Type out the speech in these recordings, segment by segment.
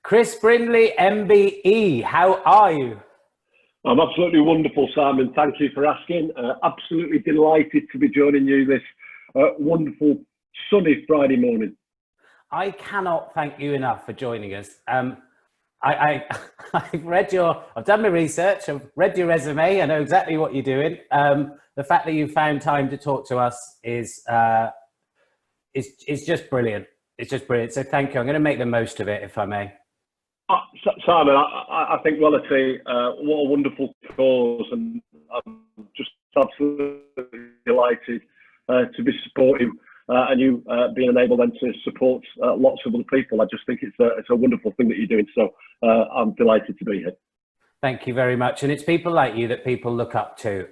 Chris Brindley MBE, how are you? I'm absolutely wonderful, Simon. Thank you for asking. Absolutely delighted to be joining you this wonderful sunny Friday morning. I cannot thank you enough for joining us. I've done my research, I've read your resume, I know exactly what you're doing. The fact that you found time to talk to us is just brilliant. It's just brilliant. So thank you. I'm going to make the most of it, if I may. Simon, I think reality, what a wonderful cause, and I'm just absolutely delighted to be supporting and you being able then to support lots of other people. I just think it's a wonderful thing that you're doing. So I'm delighted to be here. Thank you very much. And it's people like you that people look up to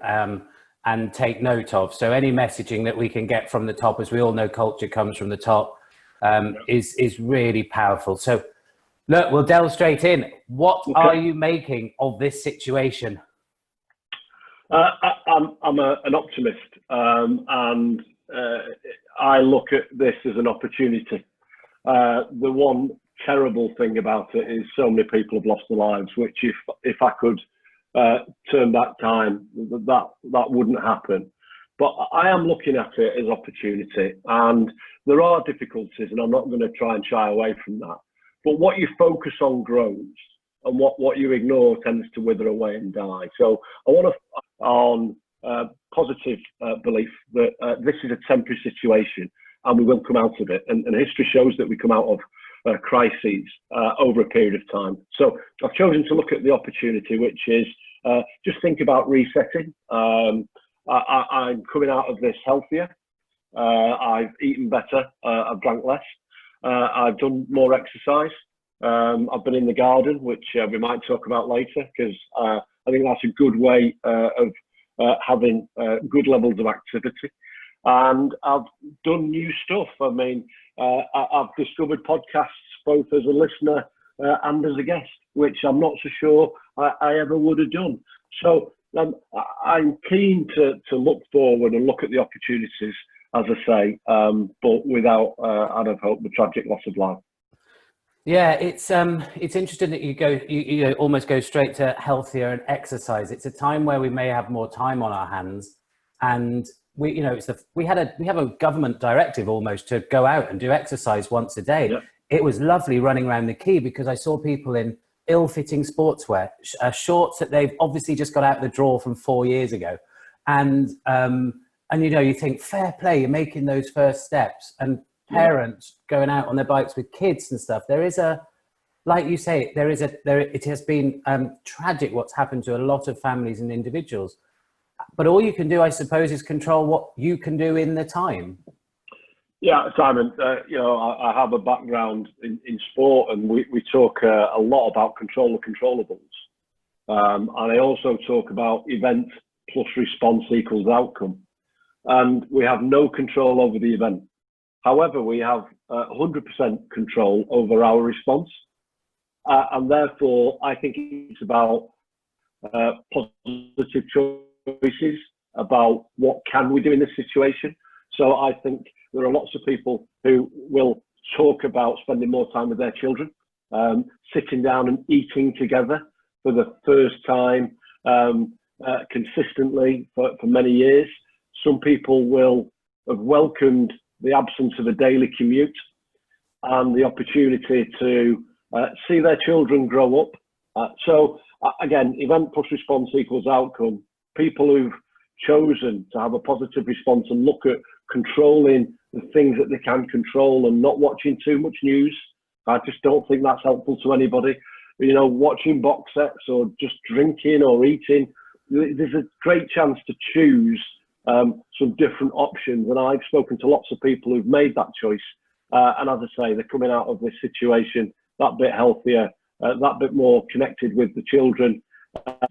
and take note of. So any messaging that we can get from the top, as we all know, culture comes from the top, is really powerful. So look, we'll delve straight in. What are you making of this situation? I'm an optimist, and I look at this as an opportunity. The one terrible thing about it is so many people have lost their lives, which if I could turn back time, that wouldn't happen. But I am looking at it as opportunity, and there are difficulties, and I'm not going to try and shy away from that. But what you focus on grows, and what you ignore tends to wither away and die. So I want to on positive belief that this is a temporary situation and we will come out of it. And history shows that we come out of crises over a period of time. So I've chosen to look at the opportunity, which is just think about resetting. I'm coming out of this healthier. I've eaten better. I've drank less. I've done more exercise. I've been in the garden, which we might talk about later, because I think that's a good way of having good levels of activity. And I've done new stuff. I mean, I've discovered podcasts both as a listener and as a guest, which I'm not so sure I ever would have done. So I'm keen to look forward and look at the opportunities, as I say, but without, out of hope, the tragic loss of life. Yeah, it's interesting that you almost go straight to healthier and exercise. It's a time where we may have more time on our hands, and we have a government directive almost to go out and do exercise once a day. Yeah. It was lovely running around the quay because I saw people in ill-fitting sportswear, shorts that they've obviously just got out the drawer from 4 years ago, and you think fair play, you're making those first steps. And parents going out on their bikes with kids and stuff. There is like you say, it has been tragic what's happened to a lot of families and individuals. But all you can do, I suppose, is control what you can do in the time. Yeah, Simon, I have a background in sport, and we talk a lot about control the controllables. And I also talk about event plus response equals outcome. And we have no control over the event. However, we have 100% control over our response. And therefore, I think it's about positive choices about what can we do in this situation. So I think there are lots of people who will talk about spending more time with their children, sitting down and eating together for the first time consistently for many years. Some people will have welcomed the absence of a daily commute and the opportunity to see their children grow up. So again, event plus response equals outcome. People who've chosen to have a positive response and look at controlling the things that they can control and not watching too much news. I just don't think that's helpful to anybody. Watching box sets or just drinking or eating, there's a great chance to choose some different options, and I've spoken to lots of people who've made that choice, and as I say, they're coming out of this situation that bit healthier, that bit more connected with the children,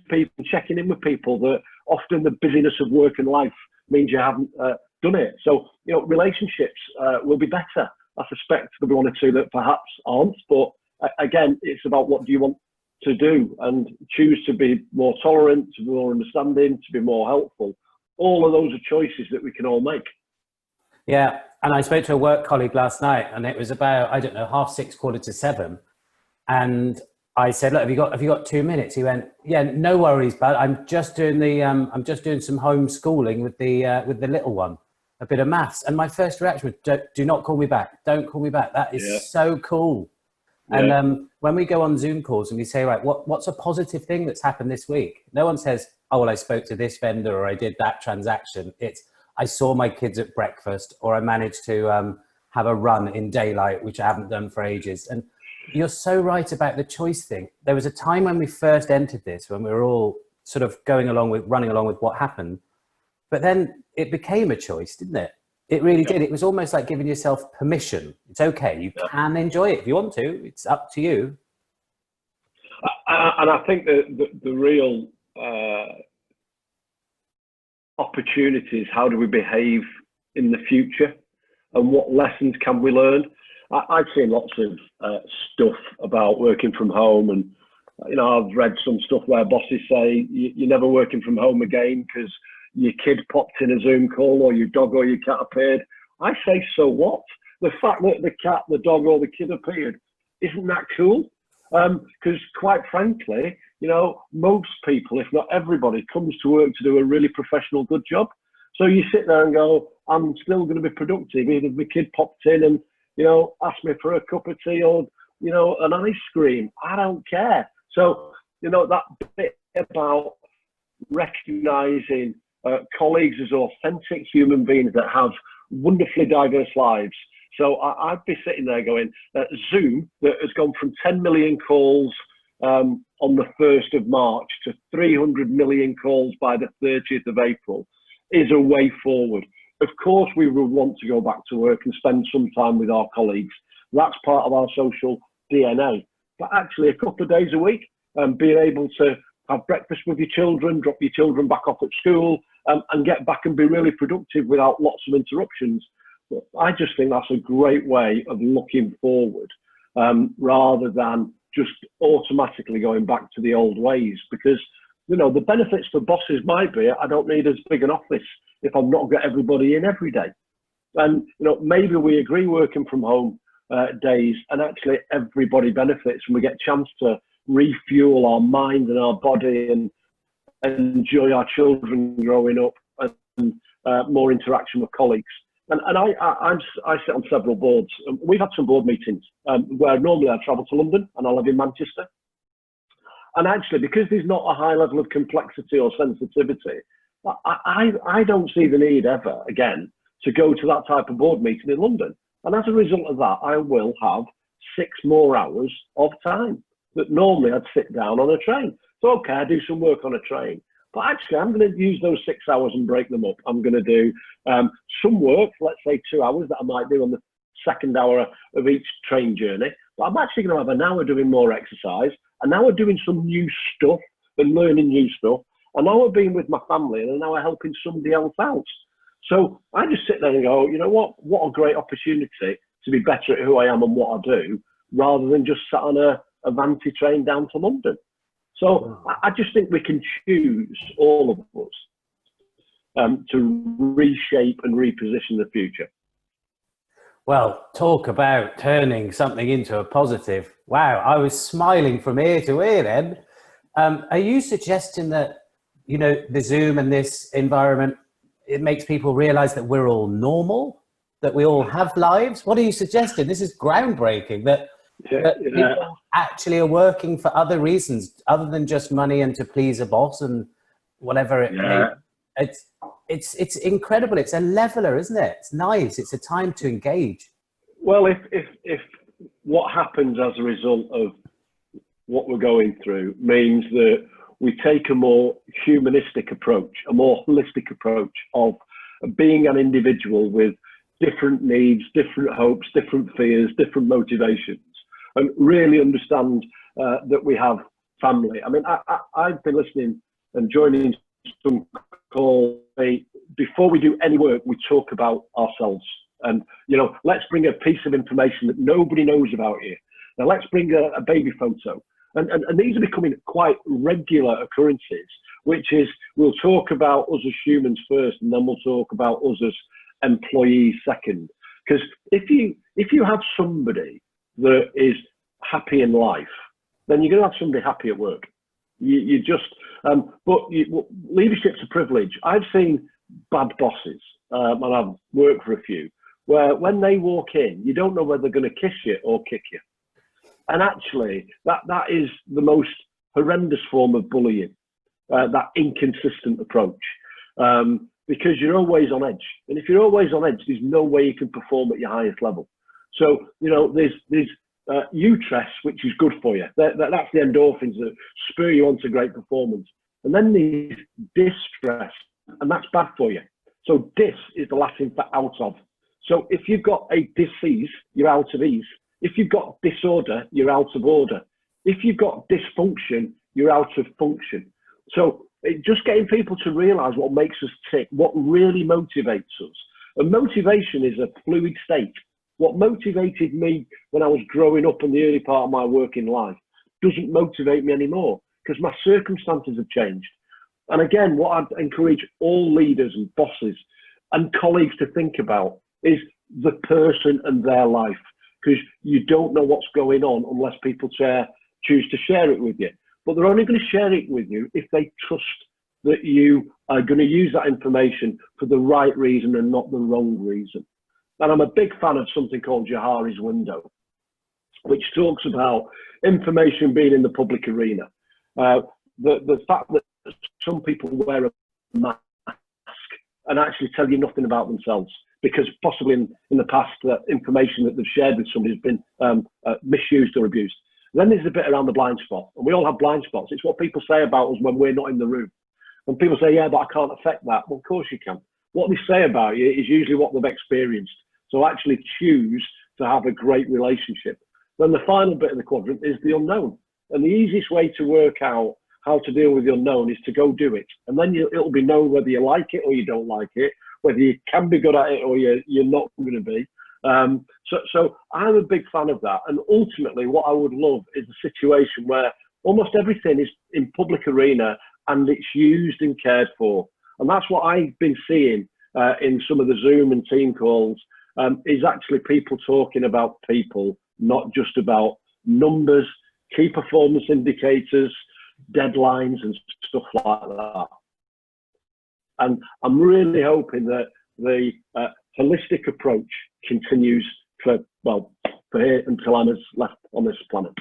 people checking in with people. That often the busyness of work and life means you haven't done it. So relationships will be better. I suspect there'll be one or two that perhaps aren't, but again, it's about what do you want to do, and choose to be more tolerant, to be more understanding, to be more helpful. All of those are choices that we can all make. Yeah, and I spoke to a work colleague last night, and it was about, 6:30, 7:15, And I said, look, have you got 2 minutes? He went, yeah, no worries, bud. I'm just doing I'm just doing some homeschooling with the little one, a bit of maths. And my first reaction was, do not call me back. Don't call me back. That is so cool. Yeah. And when we go on Zoom calls and we say, right, what's a positive thing that's happened this week? No one says, oh, well, I spoke to this vendor or I did that transaction. It's, I saw my kids at breakfast, or I managed to have a run in daylight, which I haven't done for ages. And you're so right about the choice thing. There was a time when we first entered this, when we were all sort of running along with what happened. But then it became a choice, didn't it? It really did. It was almost like giving yourself permission. It's okay. You can enjoy it if you want to. It's up to you. And I think the real opportunities, how do we behave in the future, and what lessons can we learn? I've seen lots of stuff about working from home, and I've read some stuff where bosses say you're never working from home again because your kid popped in a Zoom call, or your dog or your cat appeared. I say, so what? The fact that the cat, the dog, or the kid appeared, isn't that cool? Because quite frankly, most people, if not everybody, comes to work to do a really professional, good job. So you sit there and go, I'm still going to be productive, even if the kid popped in and, asked me for a cup of tea or, an ice cream. I don't care. So, that bit about recognizing colleagues as authentic human beings that have wonderfully diverse lives. So I'd be sitting there going, Zoom, that has gone from 10 million calls on the 1st of March to 300 million calls by the 30th of April, is a way forward. Of course, we would want to go back to work and spend some time with our colleagues. That's part of our social DNA. But actually, a couple of days a week, being able to have breakfast with your children, drop your children back off at school, and get back and be really productive without lots of interruptions. I just think that's a great way of looking forward, rather than just automatically going back to the old ways. Because, the benefits for bosses might be, I don't need as big an office if I'm not got everybody in every day. And, maybe we agree working from home days, and actually everybody benefits, and we get a chance to refuel our mind and our body and enjoy our children growing up, and more interaction with colleagues. And I sit on several boards. We've had some board meetings where normally I travel to London and I live in Manchester. And actually, because there's not a high level of complexity or sensitivity, I don't see the need ever again to go to that type of board meeting in London. And as a result of that, I will have 6 more hours of time that normally I'd sit down on a train. So, okay, I do some work on a train. But actually, I'm going to use those 6 hours and break them up. I'm going to do some work, let's say 2 hours, that I might do on the second hour of each train journey. But I'm actually going to have an hour doing more exercise, an hour doing some new stuff and learning new stuff, an hour being with my family, and an hour helping somebody else out. So I just sit there and go, you know what a great opportunity to be better at who I am and what I do, rather than just sat on a Vanti train down to London. So I just think we can choose, all of us, to reshape and reposition the future. Well, talk about turning something into a positive. Wow, I was smiling from ear to ear then. Are you suggesting that, the Zoom and this environment, it makes people realize that we're all normal, that we all have lives? What are you suggesting? This is groundbreaking, that people actually are working for other reasons other than just money and to please a boss and whatever it may be. It's incredible. It's a leveler, isn't it? It's nice. It's a time to engage. Well, if what happens as a result of what we're going through means that we take a more humanistic approach, a more holistic approach of being an individual with different needs, different hopes, different fears, different motivations, and really understand that we have family. I mean, I've been listening and joining some calls. Before we do any work, we talk about ourselves. And, let's bring a piece of information that nobody knows about you. Now, let's bring a baby photo. And these are becoming quite regular occurrences, which is we'll talk about us as humans first, and then we'll talk about us as employees second. Because if you have somebody that is happy in life, then you're going to have somebody happy at work. You just, leadership's a privilege. I've seen bad bosses, and I've worked for a few, where when they walk in, you don't know whether they're going to kiss you or kick you. And actually, that is the most horrendous form of bullying, that inconsistent approach, because you're always on edge. And if you're always on edge, there's no way you can perform at your highest level. So, you know, there's eustress, which is good for you. That's the endorphins that spur you on to great performance. And then there's distress, and that's bad for you. So dis is the Latin for out of. So if you've got a disease, you're out of ease. If you've got disorder, you're out of order. If you've got dysfunction, you're out of function. So just getting people to realise what makes us tick, what really motivates us. And motivation is a fluid state. What motivated me when I was growing up in the early part of my working life doesn't motivate me anymore because my circumstances have changed. And again, what I'd encourage all leaders and bosses and colleagues to think about is the person and their life, because you don't know what's going on unless people choose to share it with you. But they're only going to share it with you if they trust that you are going to use that information for the right reason and not the wrong reason. And I'm a big fan of something called Johari's window, which talks about information being in the public arena. The fact that some people wear a mask and actually tell you nothing about themselves, because possibly in the past, that information that they've shared with somebody has been misused or abused. Then there's a bit around the blind spot, and we all have blind spots. It's what people say about us when we're not in the room. When people say, yeah, but I can't affect that. Well, of course you can. What they say about you is usually what they've experienced. So actually choose to have a great relationship. Then the final bit of the quadrant is the unknown. And the easiest way to work out how to deal with the unknown is to go do it. And then it'll be known whether you like it or you don't like it, whether you can be good at it or you're not going to be. So I'm a big fan of that. And ultimately, what I would love is a situation where almost everything is in public arena and it's used and cared for. And that's what I've been seeing in some of the Zoom and team calls, is actually people talking about people, not just about numbers, key performance indicators, deadlines and stuff like that. And I'm really hoping that the holistic approach continues for here until I'm left on this planet.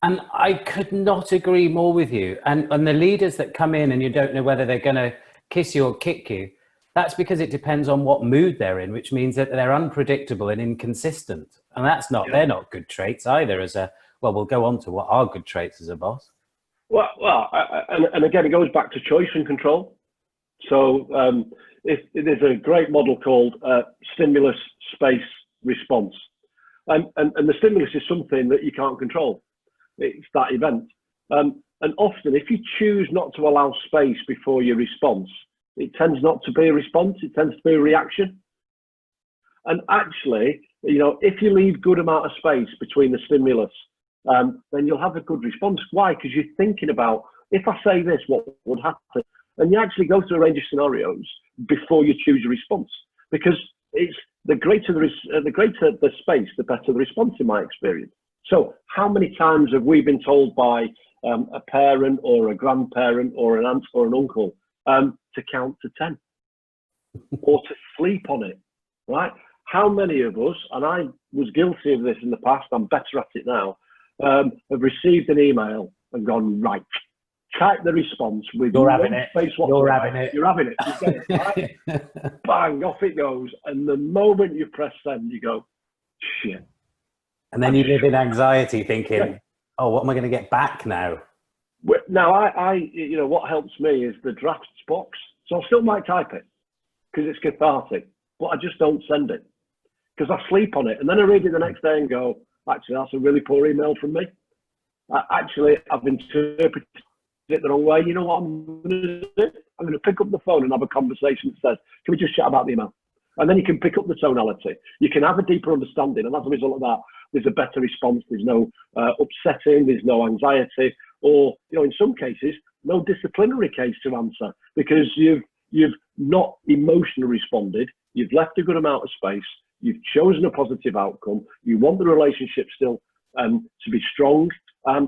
And I could not agree more with you. And the leaders that come in and you don't know whether they're going to kiss you or kick you, that's because it depends on what mood they're in, which means that they're unpredictable and inconsistent. And that's not, they're not good traits either we'll go on to what are good traits as a boss. Well, and again, it goes back to choice and control. So there's a great model called stimulus space response. And the stimulus is something that you can't control. It's that event. And often if you choose not to allow space before your response, it tends not to be a response, it tends to be a reaction. And actually, you know, if you leave good amount of space between the stimulus, then you'll have a good response. Why? Because you're thinking about, if I say this, what would happen? And you actually go through a range of scenarios before you choose a response, because it's the greater the space, the better the response in my experience. So how many times have we been told by a parent or a grandparent or an aunt or an uncle to count to 10 or to sleep on it, right? How many of us, and I was guilty of this in the past, I'm better at it now, have received an email and gone, right, type the response with You're having it. Space You're having it. You're having it. You get it, right? Bang, off it goes. And the moment you press send, you go, shit. And then you live in anxiety thinking, oh, what am I going to get back now? Now, I you know, what helps me is the drafts box. So I still might type it because it's cathartic, but I just don't send it because I sleep on it. And then I read it the next day and go, actually, that's a really poor email from me. Actually, I've interpreted it the wrong way. You know what I'm going to do? I'm going to pick up the phone and have a conversation that says, can we just chat about the email? And then you can pick up the tonality. You can have a deeper understanding. And as a result of that, there's a better response. There's no upsetting. There's no anxiety. Or, you know, in some cases, no disciplinary case to answer because you've not emotionally responded. You've left a good amount of space. You've chosen a positive outcome. You want the relationship still to be strong.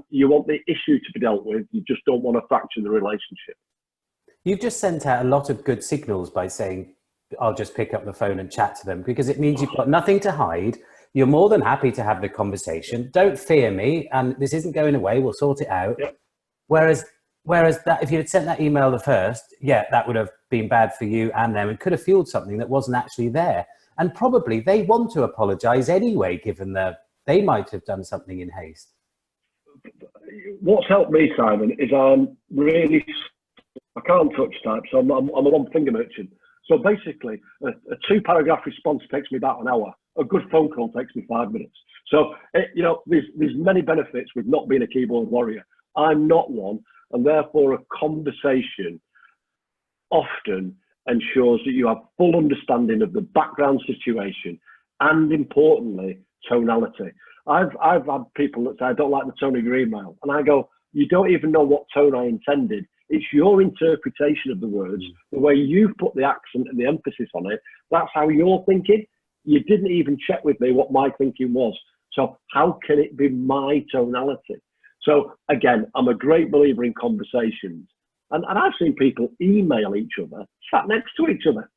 You want the issue to be dealt with. You just don't want to fracture the relationship. You've just sent out a lot of good signals by saying, I'll just pick up the phone and chat to them, because it means you've got nothing to hide. You're more than happy to have the conversation. Don't fear me, and this isn't going away. We'll sort it out. Yep. Whereas that, if you had sent that email the first, yeah, that would have been bad for you and them, and could have fueled something that wasn't actually there. And probably they want to apologise anyway, given that they might have done something in haste. What's helped me, Simon, is I can't touch type, so I'm a one finger merchant. So basically, a 2-paragraph response takes me about an hour. A good phone call takes me 5 minutes. So, there's many benefits with not being a keyboard warrior. I'm not one, and therefore a conversation often ensures that you have full understanding of the background situation and, importantly, tonality. I've had people that say, I don't like the tone of your email. And I go, you don't even know what tone I intended. It's your interpretation of the words, the way you've put the accent and the emphasis on it. That's how you're thinking. You didn't even check with me what my thinking was. So how can it be my tonality? So again, I'm a great believer in conversations. And I've seen people email each other, sat next to each other.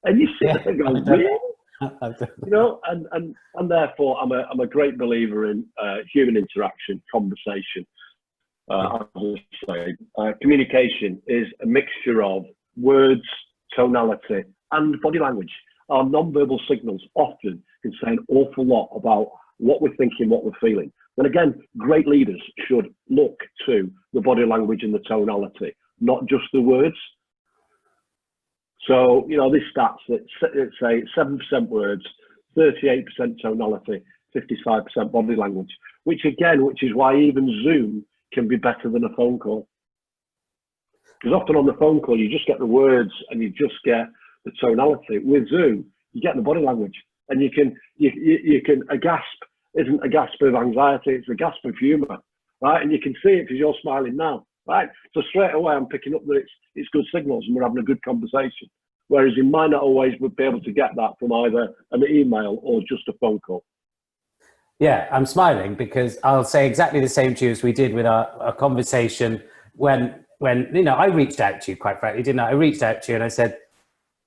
And you sit there and go, really? And therefore I'm a great believer in human interaction, conversation. As I say, communication is a mixture of words, tonality, and body language. Our non-verbal signals often can say an awful lot about what we're thinking, what we're feeling. And again, great leaders should look to the body language and the tonality, not just the words. So, this stats that say 7% words, 38% tonality, 55% body language, which is why even Zoom can be better than a phone call. Because often on the phone call, you just get the words and you just get the tonality. With Zoom, you get the body language, and you can, a gasp isn't a gasp of anxiety, it's a gasp of humour, right? And you can see it because you're smiling now, right? So straight away, I'm picking up that it's good signals and we're having a good conversation. Whereas you might not always be able to get that from either an email or just a phone call. Yeah, I'm smiling because I'll say exactly the same to you as we did with our conversation when I reached out to you, quite frankly, didn't I? I reached out to you and I said,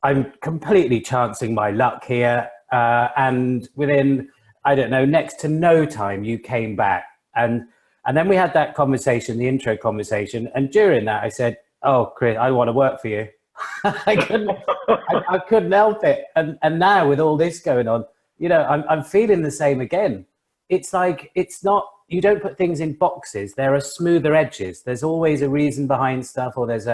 I'm completely chancing my luck here. And within, I don't know, next to no time, you came back. And then we had that conversation, the intro conversation. And during that, I said, oh, Chris, I want to work for you. I couldn't help it. And now with all this going on, I'm feeling the same again. It's like, you don't put things in boxes. There are smoother edges. There's always a reason behind stuff, or there's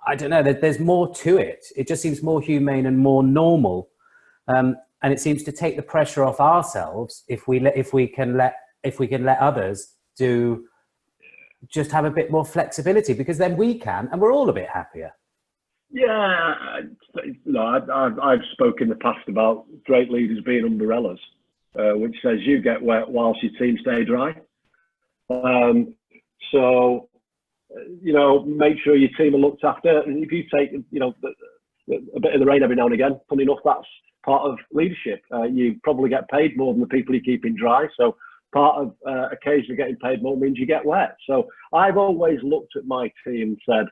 I don't know, there's more to it. It just seems more humane and more normal. And it seems to take the pressure off ourselves if we can let others just have a bit more flexibility, because then we can, and we're all a bit happier. Yeah, I've spoken in the past about great leaders being umbrellas, which says you get wet whilst your team stay dry. So, make sure your team are looked after. And if you take, a bit of the rain every now and again, funny enough, that's part of leadership. You probably get paid more than the people you're keeping dry. So part of occasionally getting paid more means you get wet. So I've always looked at my team and said,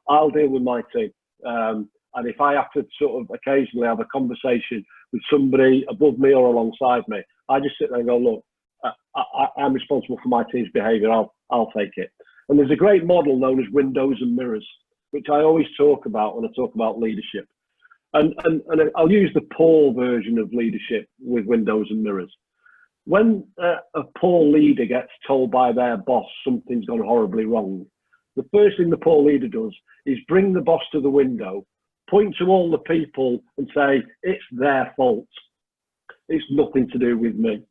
I'll deal with my team. And if I have to sort of occasionally have a conversation with somebody above me or alongside me, I just sit there and go, look, I'm responsible for my team's behaviour. I'll take it. And there's a great model known as windows and mirrors, which I always talk about when I talk about leadership. And I'll use the Paul version of leadership with windows and mirrors. When a poor leader gets told by their boss something's gone horribly wrong, the first thing the poor leader does is bring the boss to the window, point to all the people and say, it's their fault. It's nothing to do with me.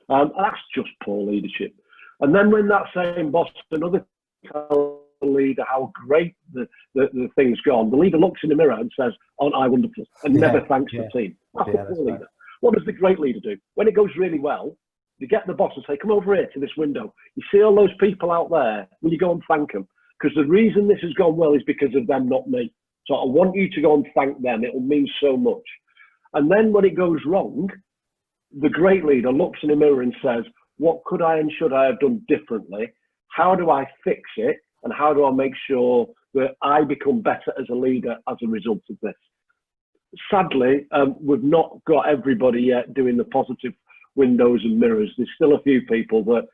That's just poor leadership. And then when that same boss, another tell the leader how great the thing's gone, the leader looks in the mirror and says, aren't I wonderful? And never thanks the team. That's the poor leader. Right. What does the great leader do? When it goes really well, you get the boss and say, come over here to this window. You see all those people out there, will you go and thank them? Because the reason this has gone well is because of them, not me. So I want you to go and thank them. It will mean so much. And then when it goes wrong, the great leader looks in the mirror and says, what could I and should I have done differently? How do I fix it? And how do I make sure that I become better as a leader as a result of this? Sadly, we've not got everybody yet doing the positive windows and mirrors. There's still a few people that,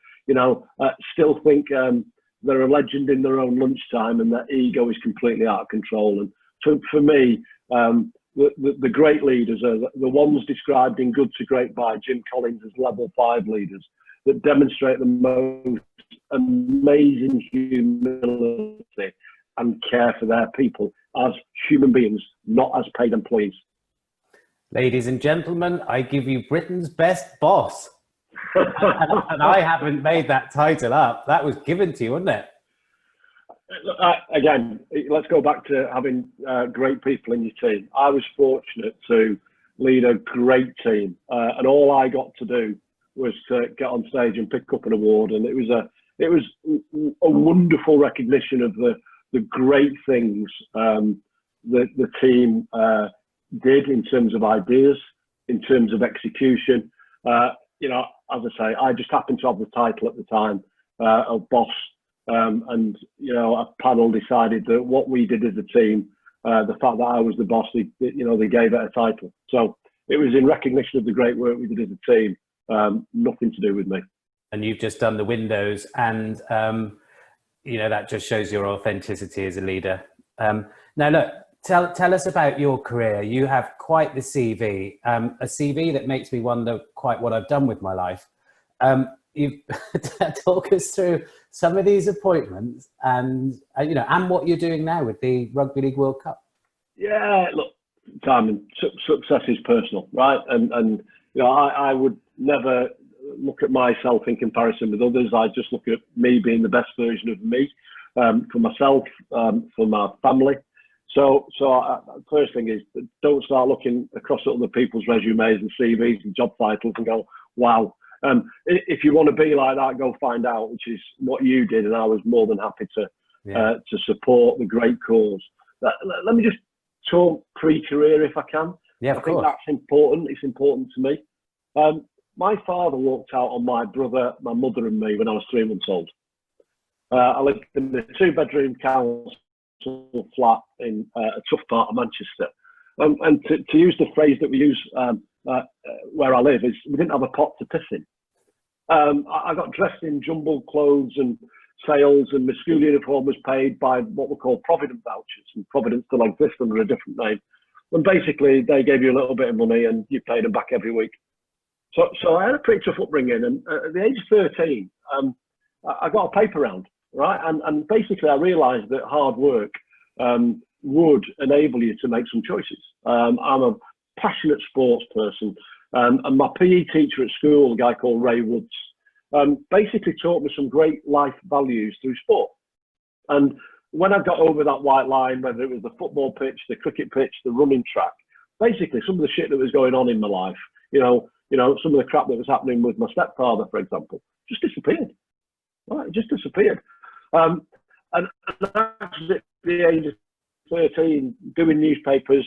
still think they're a legend in their own lunchtime and their ego is completely out of control. And so for me, the great leaders are the ones described in Good to Great by Jim Collins as level 5 leaders that demonstrate the most amazing humility and care for their people as human beings, not as paid employees. Ladies and gentlemen, I give you Britain's best boss. And I haven't made that title up. That was given to you, wasn't it? Again, let's go back to having great people in your team. I was fortunate to lead a great team, and all I got to do was to get on stage and pick up an award, and it was a wonderful recognition of the great things that the team did in terms of ideas, in terms of execution. As I say, I just happened to have the title at the time of boss. And a panel decided that what we did as a team, the fact that I was the boss, they gave it a title. So it was in recognition of the great work we did as a team, nothing to do with me. And you've just done the windows, and that just shows your authenticity as a leader. Now, look, tell us about your career. You have quite the CV, a CV that makes me wonder quite what I've done with my life. You talk us through some of these appointments and what you're doing now with the Rugby League World Cup. Yeah, look, Simon, success is personal, right? And I would never look at myself in comparison with others. I just look at me being the best version of me, for myself, for my family. So first thing is, don't start looking across at other people's resumes and CVs and job titles and go, wow. If you want to be like that, go find out, which is what you did, and I was more than happy to support the great cause. Let me just talk pre-career if I can. Yeah, I think that's important. It's important to me. My father walked out on my brother, my mother, and me when I was 3 months old. I lived in a 2-bedroom council flat in a tough part of Manchester. And to use the phrase that we use where I live, is we didn't have a pot to piss in. I got dressed in jumbled clothes and sales, and my school uniform was paid by what were called Provident vouchers, and Provident still exists under a different name. And basically, they gave you a little bit of money and you paid them back every week. So I had a pretty tough upbringing, and at the age of 13, I got a paper round, right? And basically, I realised that hard work would enable you to make some choices. I'm a passionate sports person, and my PE teacher at school, a guy called Ray Woods, basically taught me some great life values through sport. And when I got over that white line, whether it was the football pitch, the cricket pitch, the running track, basically some of the shit that was going on in my life, some of the crap that was happening with my stepfather, for example, just disappeared. Right, it just disappeared. And actually at the age of 13, doing newspapers,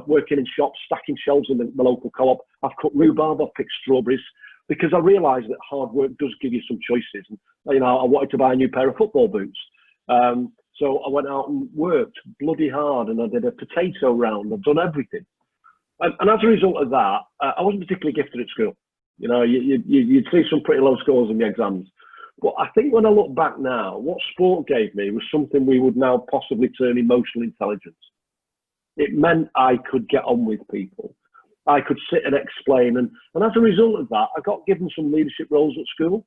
working in shops, stacking shelves in the local co-op. I've cut rhubarb, I've picked strawberries, because I realised that hard work does give you some choices. And, I wanted to buy a new pair of football boots. So I went out and worked bloody hard, and I did a potato round. I've done everything. And as a result of that, I wasn't particularly gifted at school. You'd see some pretty low scores in the exams. But I think when I look back now, what sport gave me was something we would now possibly term emotional intelligence. It meant I could get on with people. I could sit and explain. And as a result of that, I got given some leadership roles at school.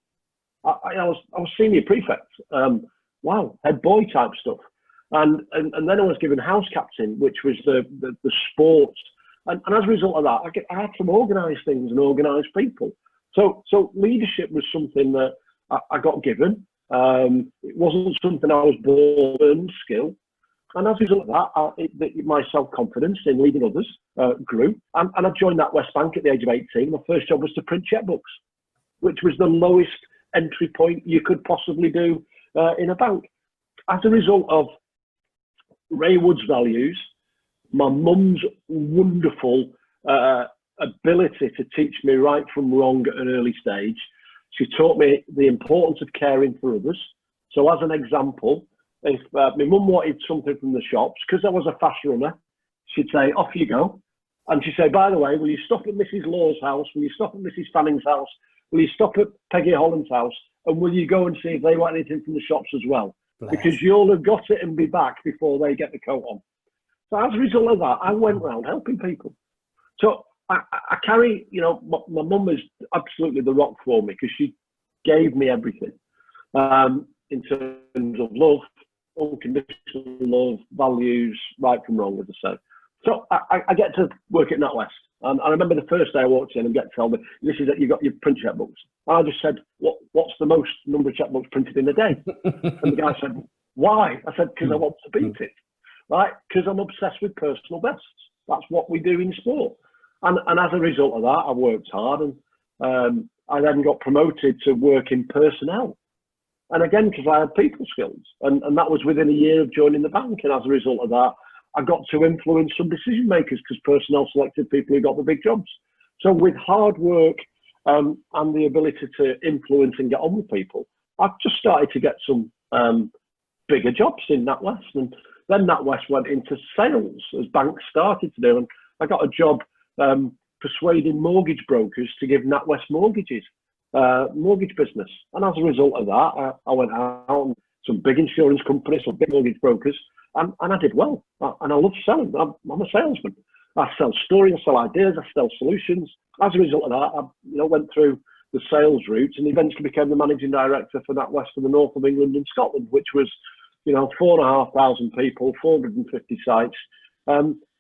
I was senior prefect. Head boy type stuff. And then I was given house captain, which was the sports. And as a result of that, I had to organise things and organise people. So leadership was something that I got given. It wasn't something I was born skill. And as a result of that, my self-confidence in leading others grew. And I joined NatWest Bank at the age of 18. My first job was to print checkbooks, which was the lowest entry point you could possibly do in a bank. As a result of Ray Wood's values, my mum's wonderful ability to teach me right from wrong at an early stage. She taught me the importance of caring for others. So as an example, if my mum wanted something from the shops, because I was a fast runner, she'd say, off you go. And she'd say, by the way, will you stop at Mrs. Law's house? Will you stop at Mrs. Fanning's house? Will you stop at Peggy Holland's house? And will you go and see if they want anything from the shops as well? Bless. Because you'll have got it and be back before they get the coat on. So as a result of that, I went round helping people. So I carry, you know, my mum is absolutely the rock for me because she gave me everything in terms of love, unconditional love, values, right from wrong, as I say. So I get to work at NatWest. And I remember the first day I walked in and get told me, this is that you got your print checkbooks. And I just said, what's the most number of checkbooks printed in a day? And the guy said, why? I said, because I want to beat it, right? Because I'm obsessed with personal bests. That's what we do in sport. And as a result of that, I worked hard, and I then got promoted to work in personnel. And again, because I had people skills, and that was within a year of joining the bank. And as a result of that, I got to influence some decision makers because personnel selected people who got the big jobs. So with hard work and the ability to influence and get on with people, I've just started to get some bigger jobs in NatWest. And then NatWest went into sales as banks started to do. And I got a job persuading mortgage brokers to give NatWest mortgages, mortgage business. And as a result of that, I went out and some big insurance companies, some big mortgage brokers, and I did well. And I love selling. I'm a salesman. I sell stories, I sell ideas, I sell solutions. As a result of that, I went through the sales routes and eventually became the managing director for NatWest in the north of England and Scotland, which was, 4,500 people, 450 sites,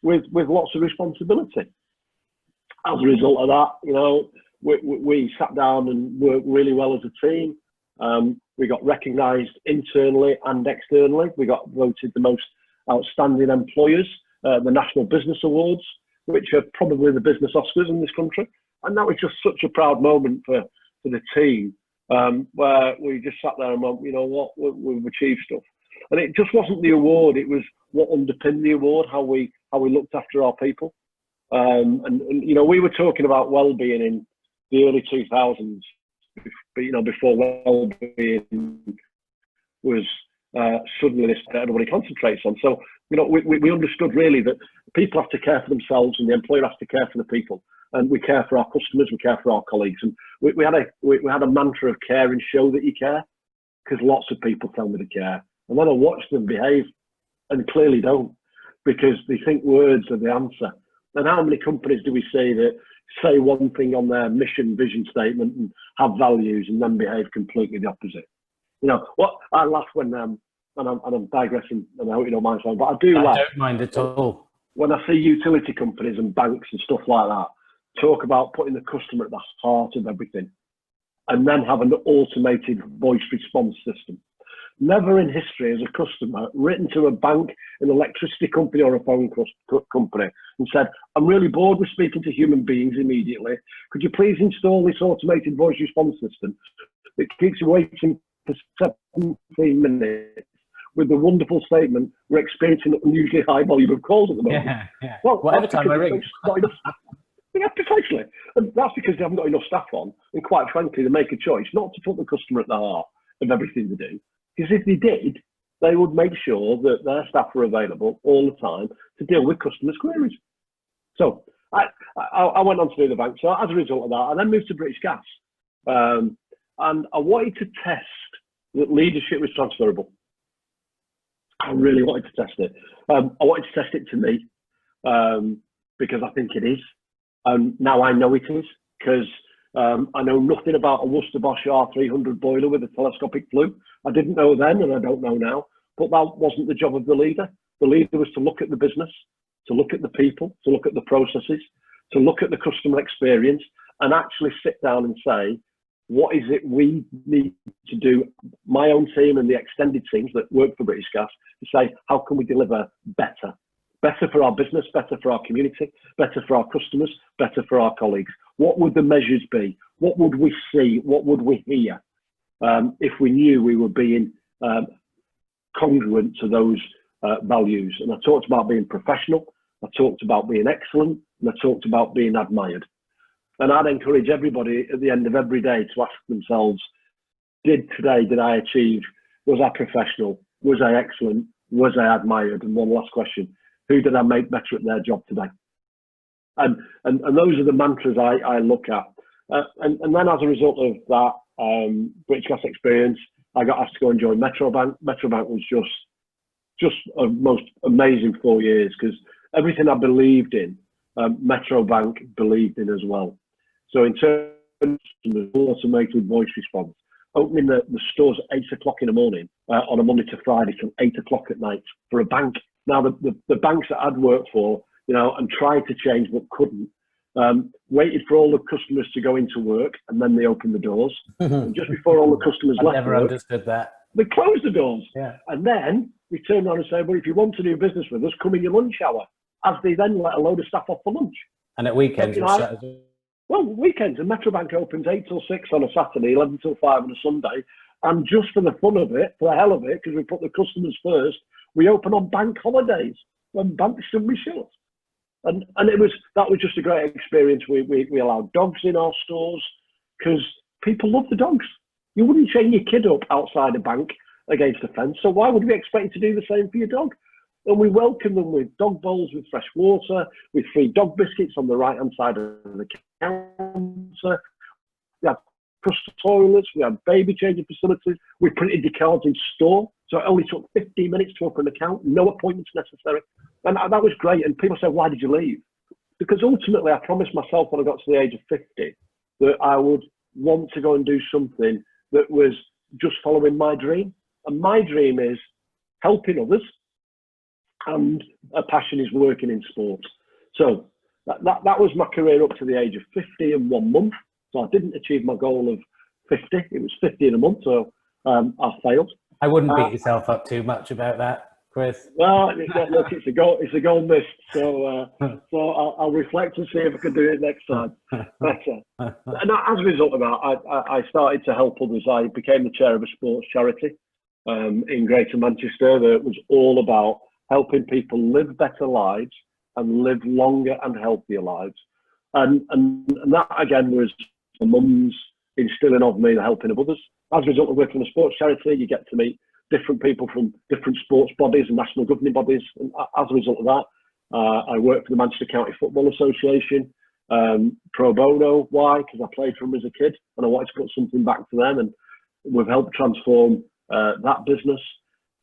with lots of responsibility. As a result of that, we sat down and worked really well as a team. We got recognised internally and externally. We got voted the most outstanding employers, the National Business Awards, which are probably the business Oscars in this country. And that was just such a proud moment for the team, where we just sat there and went, you know what, we've achieved stuff. And it just wasn't the award, it was what underpinned the award, how we looked after our people. And we were talking about wellbeing in the early 2000s, before wellbeing was suddenly this that everybody concentrates on. So, we understood really that people have to care for themselves and the employer has to care for the people. And we care for our customers, we care for our colleagues. And we had a mantra of care and show that you care, because lots of people tell me to care. And then I watch them behave and clearly don't, because they think words are the answer. And how many companies do we see that say one thing on their mission, vision statement and have values and then behave completely the opposite? What I laugh when, and I'm digressing, and I hope you don't mind, but I do laugh. I don't mind at all. When I see utility companies and banks and stuff like that talk about putting the customer at the heart of everything and then have an automated voice response system. Never in history has a customer written to a bank, an electricity company or a phone company and said, I'm really bored with speaking to human beings immediately. Could you please install this automated voice response system that keeps you waiting for 17 minutes with the wonderful statement, we're experiencing an unusually high volume of calls at the moment. Yeah. Well, whatever time I ring. Yeah, precisely. And that's because they haven't got enough staff on. And quite frankly, they make a choice not to put the customer at the heart of everything they do. Because if they did, they would make sure that their staff were available all the time to deal with customers' queries. So I went on to do the bank. So as a result of that, I then moved to British Gas. And I wanted to test that leadership was transferable. I really wanted to test it. I wanted to test it to me because I think it is. And now I know it is, because I know nothing about a Worcester Bosch R300 boiler with a telescopic flue. I didn't know then and I don't know now, but that wasn't the job of the leader. The leader was to look at the business, to look at the people, to look at the processes, to look at the customer experience and actually sit down and say, what is it we need to do, my own team and the extended teams that work for British Gas, to say, how can we deliver better? Better for our business, better for our community, better for our customers, better for our colleagues. What would the measures be? What would we see? What would we hear if we knew we were being congruent to those values? And I talked about being professional. I talked about being excellent. and I talked about being admired. And I'd encourage everybody at the end of every day to ask themselves, did I achieve? Was I professional? Was I excellent? Was I admired? And one last question, who did I make better at their job today? And those are the mantras I look at. And then as a result of that British Gas experience, I got asked to go and join Metrobank. Metrobank was just a most amazing 4 years, because everything I believed in, Metrobank believed in as well. So in terms of automated voice response, opening the stores at 8 o'clock in the morning on a Monday to Friday till 8 o'clock at night for a bank. Now the banks that I'd worked for, and tried to change but couldn't, waited for all the customers to go into work, and then they opened the doors. And just before all the customers left, never understood that. They closed the doors. Yeah. And then we turned around and said, well, if you want to do business with us, come in your lunch hour. As they then let a load of staff off for lunch. And at weekends, well, weekends, and Metrobank opens 8 till 6 on a Saturday, 11 till 5 on a Sunday. And just for the fun of it, for the hell of it, because we put the customers first, we open on bank holidays when banks should be shut. And that was just a great experience. We allowed dogs in our stores because people love the dogs. You wouldn't chain your kid up outside a bank against a fence, so why would we expect you to do the same for your dog? And we welcome them with dog bowls, with fresh water, with free dog biscuits on the right-hand side of the counter. We had custom toilets, we had baby changing facilities, we printed decals in store, so it only took 15 minutes to open an account, no appointments necessary. And that was great. And people say, why did you leave? Because ultimately I promised myself when I got to the age of 50 that I would want to go and do something that was just following my dream. And my dream is helping others, and a passion is working in sport. So that was my career up to the age of 50 and 1 month. So I didn't achieve my goal of 50. It was 50 in a month, so I failed. I wouldn't beat yourself up too much about that, Chris. Well, look, it's a goal missed. So I'll reflect and see if I can do it next time better. And as a result of that, I started to help others. I became the chair of a sports charity in Greater Manchester that was all about helping people live better lives and live longer and healthier lives. And that again was my mum's instilling of me the helping of others. As a result of working in a sports charity, you get to meet different people from different sports bodies and national governing bodies. And as a result of that, I worked for the Manchester County Football Association, pro bono. Why? Because I played for them as a kid and I wanted to put something back to them, and we've helped transform that business.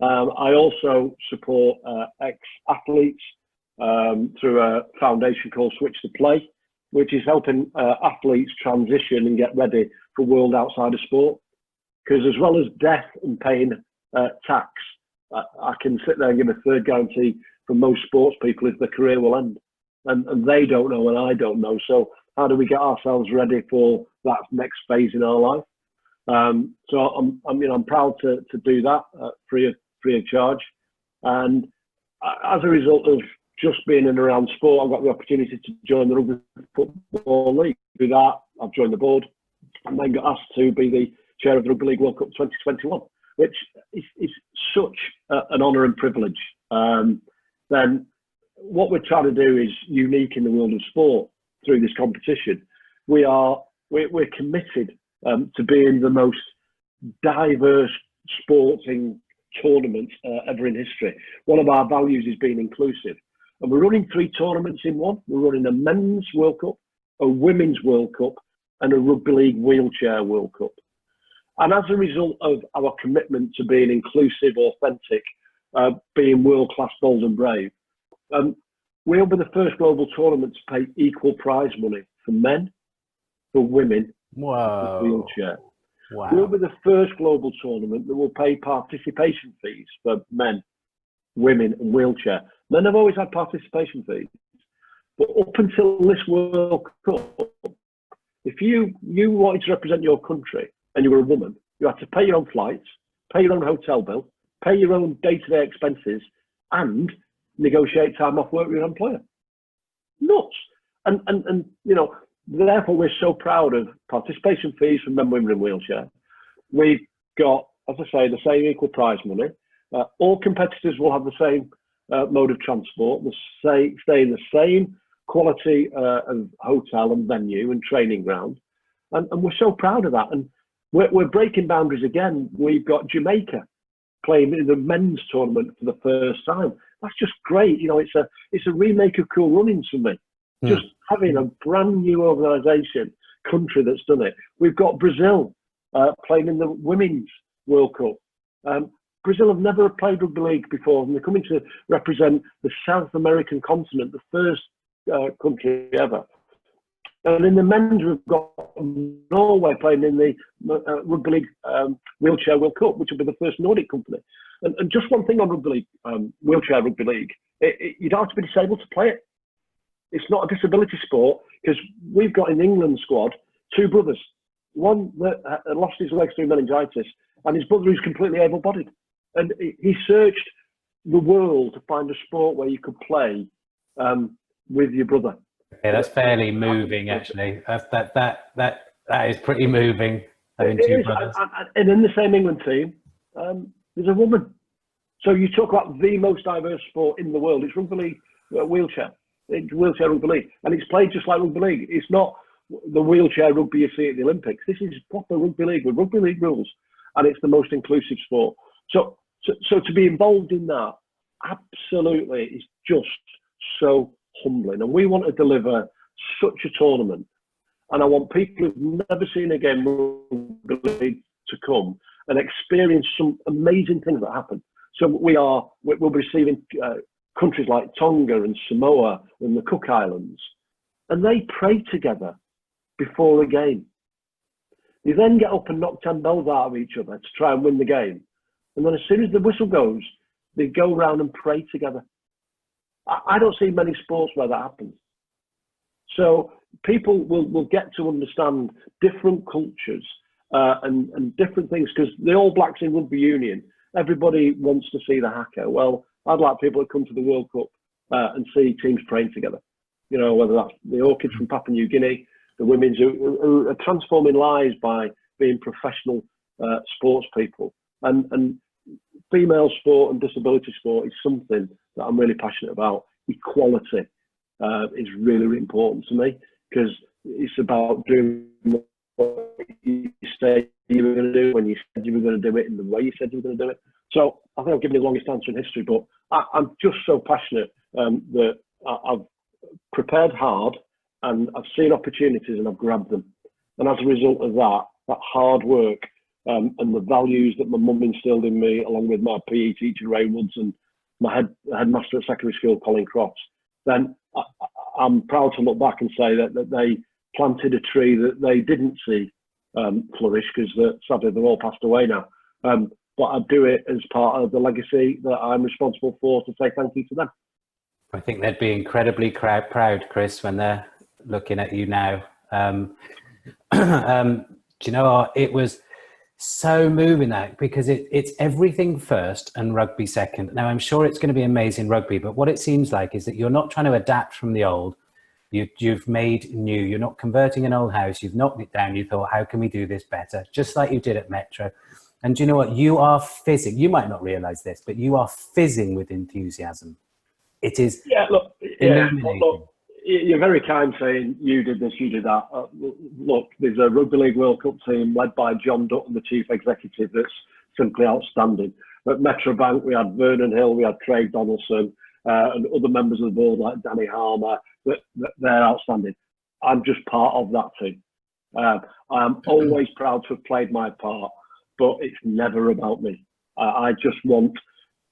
I also support ex-athletes through a foundation called Switch to Play, which is helping athletes transition and get ready for world outside of sport. Because as well as death and paying tax, I can sit there and give a third guarantee for most sports people is their career will end. And they don't know and I don't know. So how do we get ourselves ready for that next phase in our life? So I'm proud to do that free of charge. And as a result of just being in and around sport, I've got the opportunity to join the Rugby Football League. Through that, I've joined the board and then got asked to be the chair of the Rugby League World Cup 2021, which is such an honour and privilege. Then what we're trying to do is unique in the world of sport through this competition. We're committed to being the most diverse sporting tournament ever in history. One of our values is being inclusive. And we're running 3 tournaments in one. We're running a men's World Cup, a women's World Cup, and a Rugby League wheelchair World Cup. And as a result of our commitment to being inclusive, authentic, being world-class, bold and brave, we'll be the first global tournament to pay equal prize money for men, for women, Wow. for wheelchair. Wow. We'll be the first global tournament that will pay participation fees for men, women and wheelchair. Men have always had participation fees. But up until this World Cup, if you wanted to represent your country and you were a woman, you had to pay your own flights, pay your own hotel bill, pay your own day-to-day expenses, and negotiate time off work with your employer. Nuts. And therefore we're so proud of participation fees for men, women in wheelchair. We've got, as I say, the same equal prize money. All competitors will have the same mode of transport, stay in the same quality of hotel and venue and training ground. And we're so proud of that. And we're breaking boundaries again. We've got Jamaica playing in the men's tournament for the first time. That's just great. You know, it's a remake of Cool Runnings for me. Just having a brand new organisation, country that's done it. We've got Brazil playing in the Women's World Cup. Brazil have never played rugby league before, and they're coming to represent the South American continent, the first country ever. And in the men's, we've got Norway playing in the Rugby League Wheelchair World Cup, which will be the first Nordic company. And just one thing on Rugby League, Wheelchair Rugby League, you don't have to be disabled to play it. It's not a disability sport, because we've got in the England squad 2 brothers. One that lost his legs through meningitis, and his brother who's completely able-bodied. And he searched the world to find a sport where you could play with your brother. Yeah, that's fairly moving, actually. That is pretty moving. Having 2 brothers. And in the same England team, there's a woman. So you talk about the most diverse sport in the world. It's rugby league wheelchair. It's wheelchair rugby league, and it's played just like rugby league. It's not the wheelchair rugby you see at the Olympics. This is proper rugby league with rugby league rules, and it's the most inclusive sport. So to be involved in that, absolutely, is just so humbling. And we want to deliver such a tournament, and I want people who've never seen a game of rugby league to come and experience some amazing things that happen. So we'll be receiving countries like Tonga and Samoa and the Cook Islands, and they pray together before a game. They then get up and knock 10 bells out of each other to try and win the game. And then as soon as the whistle goes, they go around and pray together. I don't see many sports where that happens. So people will get to understand different cultures and different things, because the All Blacks in rugby union, everybody wants to see the haka. Well, I'd like people to come to the World Cup and see teams praying together. You know, whether that's the Orchids from Papua New Guinea, the women's who are transforming lives by being professional sports people. And female sport and disability sport is something that I'm really passionate about. Equality is really, really important to me, because it's about doing what you say you were going to do when you said you were going to do it in the way you said you were going to do it. So I think I've given you the longest answer in history, but I'm just so passionate that I've prepared hard, and I've seen opportunities and I've grabbed them. And as a result of that hard work and the values that my mum instilled in me, along with my PE teacher, Ray Woods, and my headmaster at secondary school, Colin Crofts, then I'm proud to look back and say that they planted a tree that they didn't see flourish, because sadly they're all passed away now. But I do it as part of the legacy that I'm responsible for, to say thank you to them. I think they'd be incredibly proud, Chris, when they're looking at you now. Do you know what? It was so moving, that, because it's everything first and rugby second. Now, I'm sure it's going to be amazing rugby, but what it seems like is that you're not trying to adapt from the old. You've made new. You're not converting an old house. You've knocked it down. You thought, how can we do this better? Just like you did at Metro. And do you know what? You are fizzing. You might not realize this, but you are fizzing with enthusiasm. It is illuminating. Look, you're very kind saying you did this, you did that. Look, there's a Rugby League World Cup team led by John Dutton, the chief executive, that's simply outstanding. At Metro Bank, we had Vernon Hill, we had Craig Donaldson, and other members of the board like Danny Harmer. They're outstanding. I'm just part of that team. I'm always proud to have played my part, but it's never about me. I just want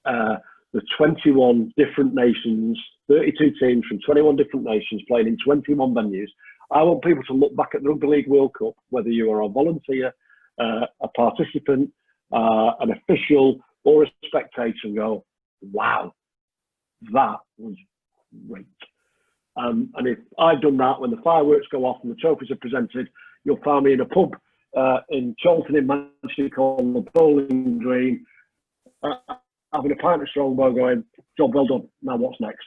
the 21 different nations, 32 teams from 21 different nations playing in 21 venues. I want people to look back at the Rugby League World Cup, whether you are a volunteer, a participant, an official, or a spectator, and go, wow, that was great. And if I've done that, when the fireworks go off and the trophies are presented, you'll find me in a pub in Charlton in Manchester called the Bowling Green, having a pint of Strongbow, going, job well done, now what's next?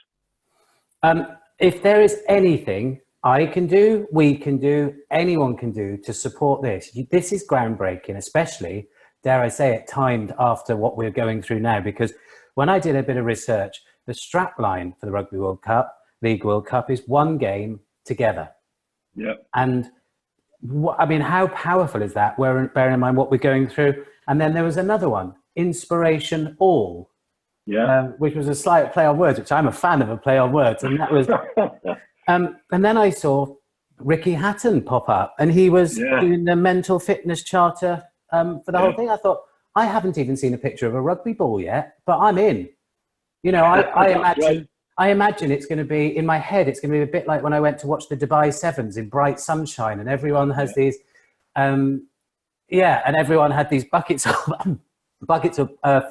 If there is anything I can do, we can do, anyone can do to support this, this is groundbreaking, especially, dare I say it, timed after what we're going through now. Because when I did a bit of research, the strap line for the Rugby World Cup, League World Cup is one game together. Yeah. And I mean, how powerful is that? Bearing in mind what we're going through. And then there was another one, Inspiration All, which was a slight play on words, which I'm a fan of a play on words. And that was, and then I saw Ricky Hatton pop up, and he was doing the mental fitness charter for the whole thing. I thought, I haven't even seen a picture of a rugby ball yet, but I'm in. You know, I imagine it's going to be, in my head, it's going to be a bit like when I went to watch the Dubai Sevens in bright sunshine, and everyone has these, and everyone had these buckets of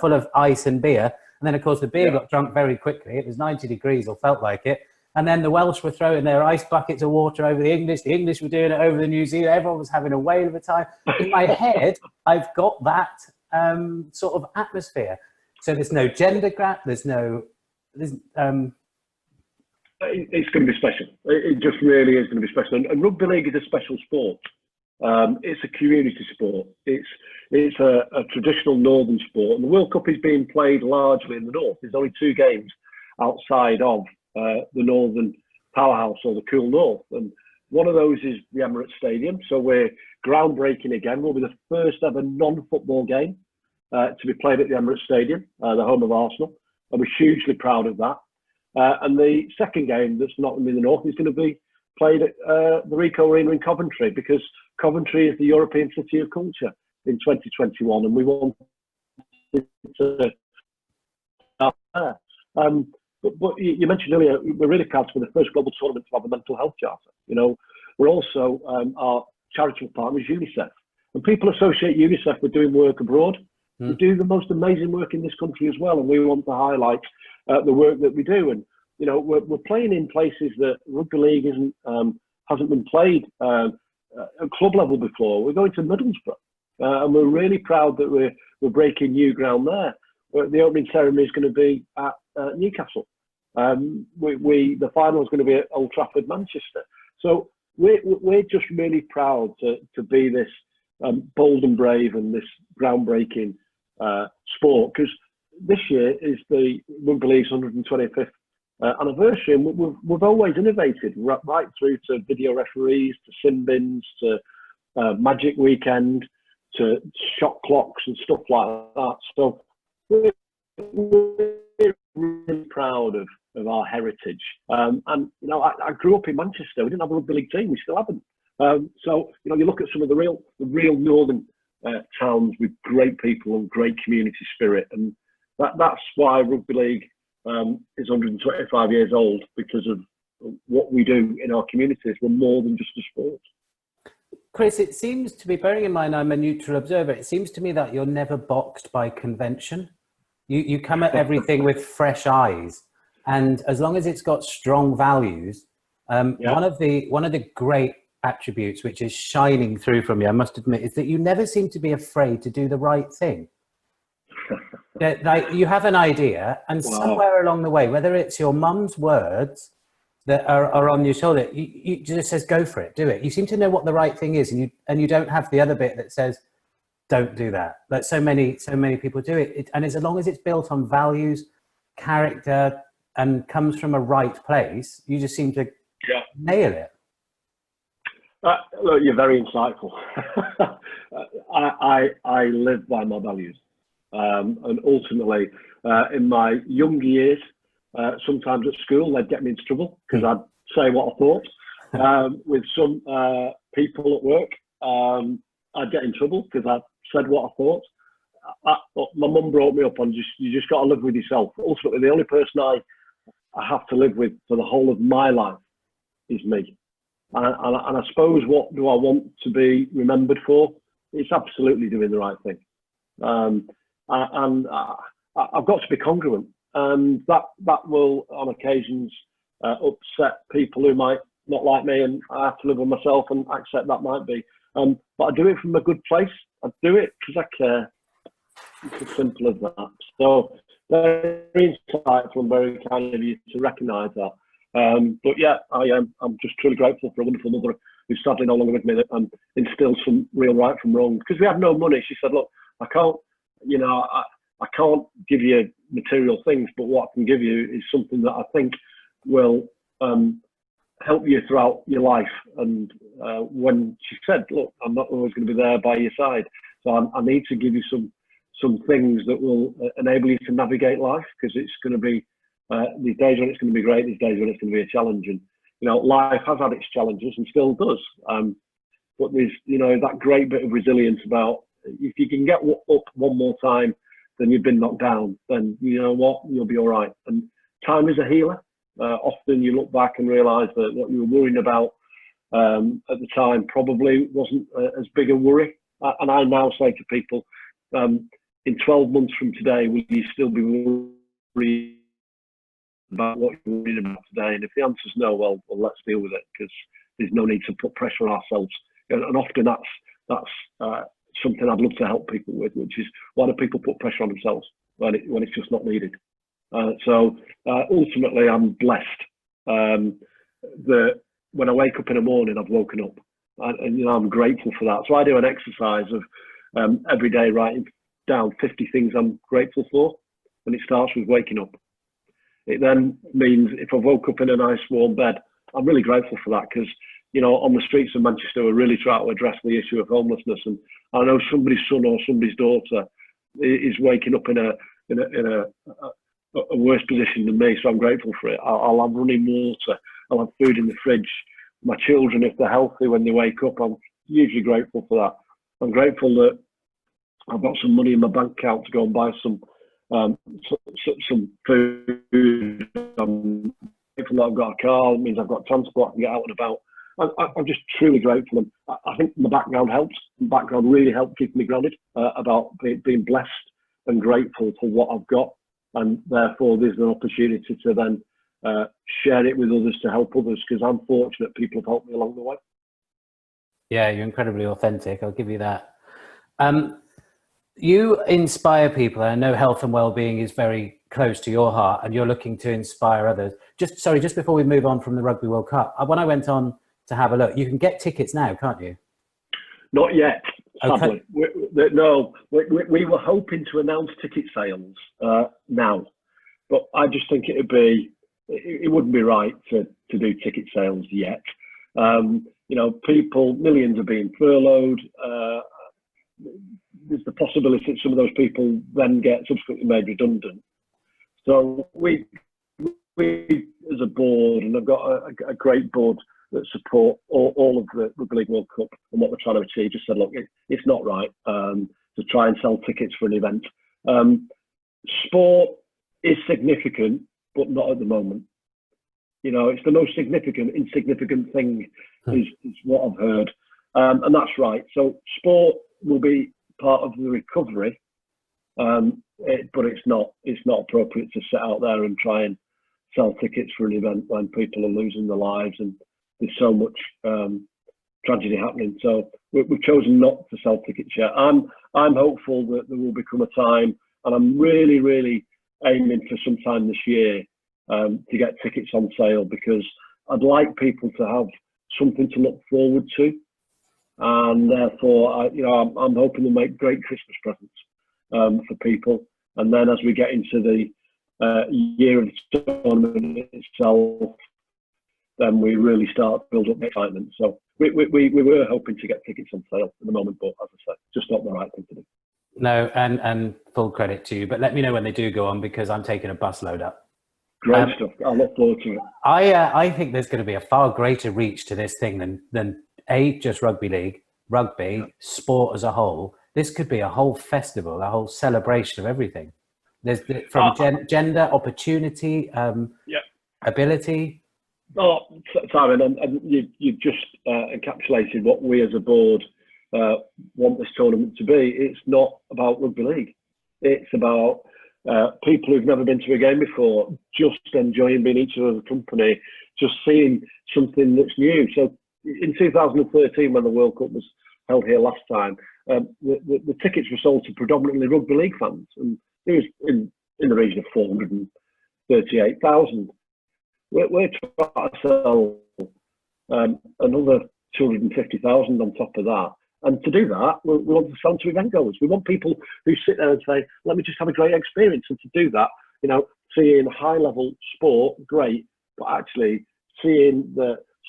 full of ice and beer. And then, of course, the beer got drunk very quickly. It was 90 degrees, or felt like it. And then the Welsh were throwing their ice buckets of water over the English were doing it over the New Zealand. Everyone was having a whale of a time. In my head, I've got that sort of atmosphere. So there's no gender gap. It's going to be special. It just really is going to be special. And rugby league is a special sport. It's a community sport. It's a traditional northern sport. And the World Cup is being played largely in the north. There's only 2 games outside of the northern powerhouse, or the cool north, and one of those is the Emirates Stadium. So we're groundbreaking again. We'll be the first ever non-football game to be played at the Emirates Stadium, the home of Arsenal, and we're hugely proud of that. And the second game that's not going to be in the north is going to be played at the Ricoh Arena in Coventry, because Coventry is the European City of Culture in 2021, and we want to start there. But you mentioned earlier, we're really proud to be the first global tournament to have a mental health charter. You know, we're also our charitable partners, UNICEF, and people associate UNICEF with doing work abroad. We do the most amazing work in this country as well, and we want to highlight the work that we do. And you know, we're playing in places that rugby league hasn't been played at club level before. We're going to Middlesbrough, and we're really proud that we're breaking new ground there. The opening ceremony is going to be at Newcastle. The final is going to be at Old Trafford, Manchester. So we're just really proud to be this bold and brave and this groundbreaking sport, because this year is the Rugby League's 125th anniversary, and we've always innovated right through to video referees, to sin bins, to Magic Weekend, to shot clocks and stuff like that. So we're really proud of our heritage. And you know, I grew up in Manchester. We didn't have a rugby league team. We still haven't. So you know, you look at some of the real northern towns with great people and great community spirit, and that's why rugby league is 125 years old, because of what we do in our communities. We're more than just a sport. Chris, it seems to be, bearing in mind I'm a neutral observer, it seems to me that you're never boxed by convention. You come at everything with fresh eyes, and as long as it's got strong values, one of the great attributes which is shining through from you, I must admit, is that you never seem to be afraid to do the right thing. Like, you have an idea, and somewhere along the way, whether it's your mum's words that are on your shoulder, you just says, go for it, do it. You seem to know what the right thing is, and you don't have the other bit that says, don't do that. Like so many people do it. And as long as it's built on values, character, and comes from a right place, you just seem to nail it. Look, you're very insightful. I live by my values. And ultimately, in my younger years, sometimes at school, they'd get me into trouble because I'd say what I thought. With some people at work, I'd get in trouble because I'd said what I thought. My mum brought me up on you just got to live with yourself. Ultimately, the only person I have to live with for the whole of my life is me. And I suppose, what do I want to be remembered for? It's absolutely doing the right thing. And I've got to be congruent, and that will on occasions upset people who might not like me, and I have to live with myself and accept that might be. But I do it from a good place. I do it because I care. It's as simple as that. So very insightful and very kind of you to recognise that. But yeah, I'm just truly grateful for a wonderful mother who's sadly no longer with me, that instilled some real right from wrong. Because we had no money, she said, look, I can't give you material things, but what I can give you is something that I think will help you throughout your life. And when she said, look, I'm not always going to be there by your side, so I need to give you some things that will enable you to navigate life, because it's going to be these days when it's going to be great, these days when it's going to be a challenge. And life has had its challenges and still does, but there's that great bit of resilience about, if you can get up one more time then you've been knocked down, then you know what, you'll be all right. And time is a healer. Often you look back and realise that what you were worrying about at the time probably wasn't as big a worry. And I now say to people, in 12 months from today, will you still be worried about what you're worried about today? And if the answer is no, well, let's deal with it, because there's no need to put pressure on ourselves. And often that's something I'd love to help people with, which is, why do people put pressure on themselves when it's just not needed? So ultimately, I'm blessed that when I wake up in the morning, I've woken up, and I'm grateful for that. So I do an exercise of every day writing down 50 things I'm grateful for, and it starts with waking up. It then means if I woke up in a nice warm bed, I'm really grateful for that, because on the streets of Manchester, we're really trying to address the issue of homelessness, and I know somebody's son or somebody's daughter is waking up in a worse position than me, so I'm grateful for it. I'll have running water, I'll have food in the fridge. My children, if they're healthy when they wake up, I'm hugely grateful for that. I'm grateful that I've got some money in my bank account to go and buy some food. I'm grateful that I've got a car. It means I've got transport, I can get out and about. I'm just truly grateful. And I think my background helps. My background really helped keep me grounded about being blessed and grateful for what I've got. And therefore, there's an opportunity to then share it with others, to help others, because I'm fortunate people have helped me along the way. Yeah, you're incredibly authentic. I'll give you that. You inspire people. I know health and well-being is very close to your heart, and you're looking to inspire others. Just before we move on from the Rugby World Cup, when I went on to have a look, you can get tickets now, can't you? Not yet, sadly. Okay. We were hoping to announce ticket sales now, but I just think it wouldn't be right to do ticket sales yet. People, millions are being furloughed. There's the possibility that some of those people then get subsequently made redundant. So we as a board, and I've got a great board that support all of the Rugby League World Cup and what we're trying to achieve, just said, look, it's not right to try and sell tickets for an event. Sport is significant, but not at the moment. It's the most insignificant thing is what I've heard. And that's right. So sport will be part of the recovery, but it's not appropriate to sit out there and try and sell tickets for an event when people are losing their lives and there's so much tragedy happening. So we've chosen not to sell tickets yet. I'm hopeful that there will become a time, and I'm really, really aiming for some time this year to get tickets on sale, because I'd like people to have something to look forward to, and therefore I'm hoping to make great Christmas presents for people. And then as we get into the year of the tournament itself, then we really start to build up excitement. So we were hoping to get tickets on sale at the moment, but as I said, just not the right thing to do. No, and full credit to you, but let me know when they do go on, because I'm taking a bus load up. Great stuff. I look forward to it. I think there's going to be a far greater reach to this thing than just rugby league, sport as a whole. This could be a whole festival, a whole celebration of everything. There's from gender, opportunity, ability. Oh, Simon, and you just encapsulated what we as a board want this tournament to be. It's not about rugby league. It's about people who've never been to a game before, just enjoying being each other's company, just seeing something that's new. So in 2013, when the World Cup was held here last time, the tickets were sold to predominantly rugby league fans, and it was in the region of 438,000. We're trying to sell another 250,000 on top of that. And to do that, we want to sell to event goers. We want people who sit there and say, let me just have a great experience. And to do that, seeing high-level sport, great, but actually seeing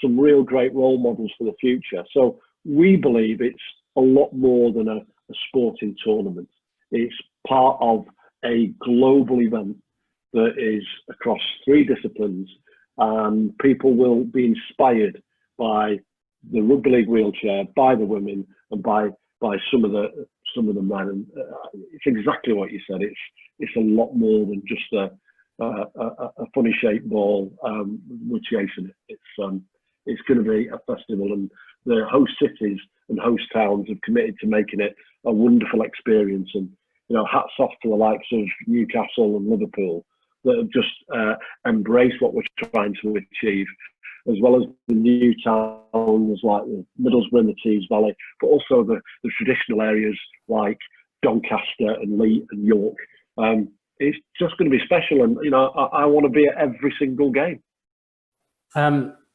some real great role models for the future. So we believe it's a lot more than a sporting tournament. It's part of a global event that is across 3 disciplines, and people will be inspired by the rugby league wheelchair, by the women, and by some of the men. And it's exactly what you said. It's a lot more than just a funny shaped ball. We're chasing it. It's going to be a festival, and the host cities and host towns have committed to making it a wonderful experience. And hats off to the likes of Newcastle and Liverpool that have just embraced what we're trying to achieve, as well as the new towns like Middlesbrough and the Tees Valley, but also the traditional areas like Doncaster and Leigh and York. It's just going to be special, and I want to be at every single game.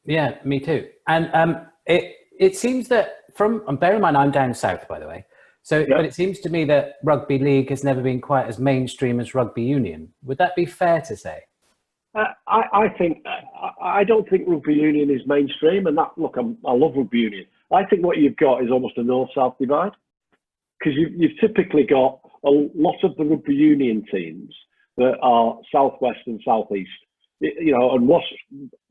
Yeah, me too. And it seems that bear in mind I'm down south, by the way. So, yeah. But it seems to me that rugby league has never been quite as mainstream as rugby union. Would that be fair to say? I don't think rugby union is mainstream, and I love rugby union. I think what you've got is almost a north-south divide, because you've typically got a lot of the rugby union teams that are southwest and southeast. And Wasps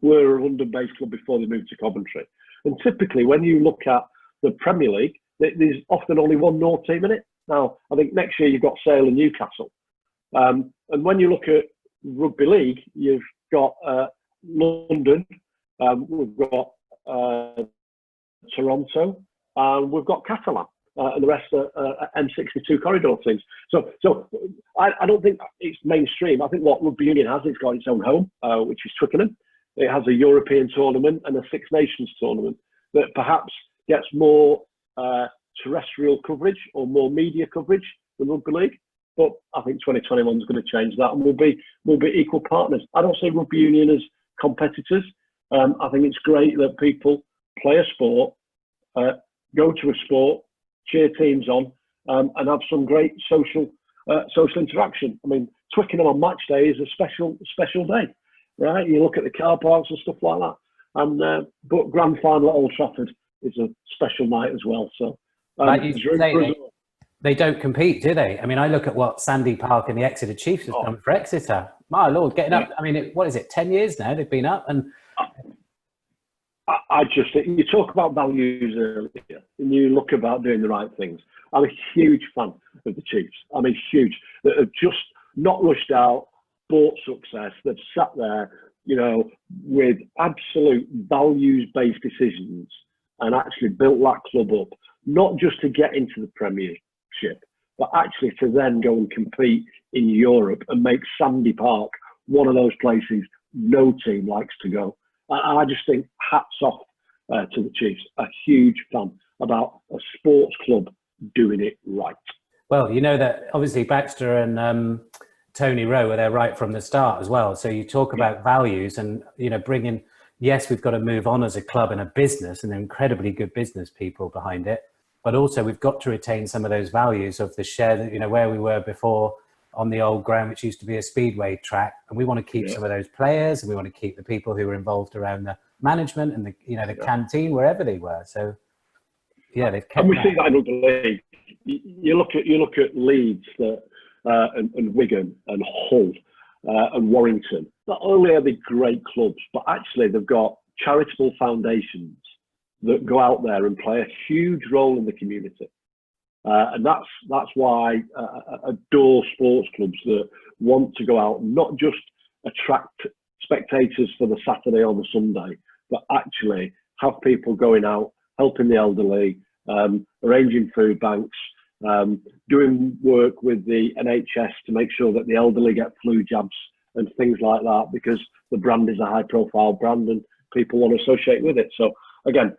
were a London-based club before they moved to Coventry. And typically, when you look at the Premier League, there's often only one North team in it. Now, I think next year you've got Sale and Newcastle. And when you look at rugby league, you've got London, we've got Toronto, and we've got Catalan, and the rest are M62 corridor teams. So I don't think it's mainstream. I think what rugby union has, it's got its own home, which is Twickenham. It has a European tournament and a Six Nations tournament that perhaps gets more terrestrial coverage or more media coverage than rugby league. But I think 2021 is going to change that, and we'll be equal partners. I don't see rugby union as competitors. I think it's great that people play a sport, go to a sport, cheer teams on, and have some great social interaction. I mean, Twickenham on match day is a special day, right? You look at the car parks and stuff like that. And but grand final at Old Trafford is a special night as well. So they don't compete, do they? I mean, I look at what Sandy Park and the Exeter Chiefs have done for Exeter. My Lord, getting up. I mean, what is it? 10 years now they've been up, and you talk about values earlier, and you look about doing the right things. I'm a huge fan of the Chiefs. I'm a huge that have just not rushed out, bought success. They've sat there, with absolute values-based decisions, and actually built that club up, not just to get into the Premiership, but actually to then go and compete in Europe and make Sandy Park one of those places no team likes to go. I just think hats off to the Chiefs. A huge fan about a sports club doing it right. Well, you know that obviously Baxter and Tony Rowe were there right from the start as well. So you talk about values and, bringing, yes, we've got to move on as a club and a business, and incredibly good business people behind it. But also we've got to retain some of those values of the share that, where we were before on the old ground, which used to be a speedway track. And we want to keep some of those players, and we want to keep the people who were involved around the management and the canteen, wherever they were. So they've kept. And we see that in rugby league. You look at Leeds and Wigan and Hull and Warrington. Not only are they great clubs, but actually they've got charitable foundations that go out there and play a huge role in the community. And that's why I adore sports clubs that want to go out and not just attract spectators for the Saturday or the Sunday, but actually have people going out, helping the elderly, arranging food banks, doing work with the NHS to make sure that the elderly get flu jabs and things like that, because the brand is a high profile brand and people want to associate with it. So again,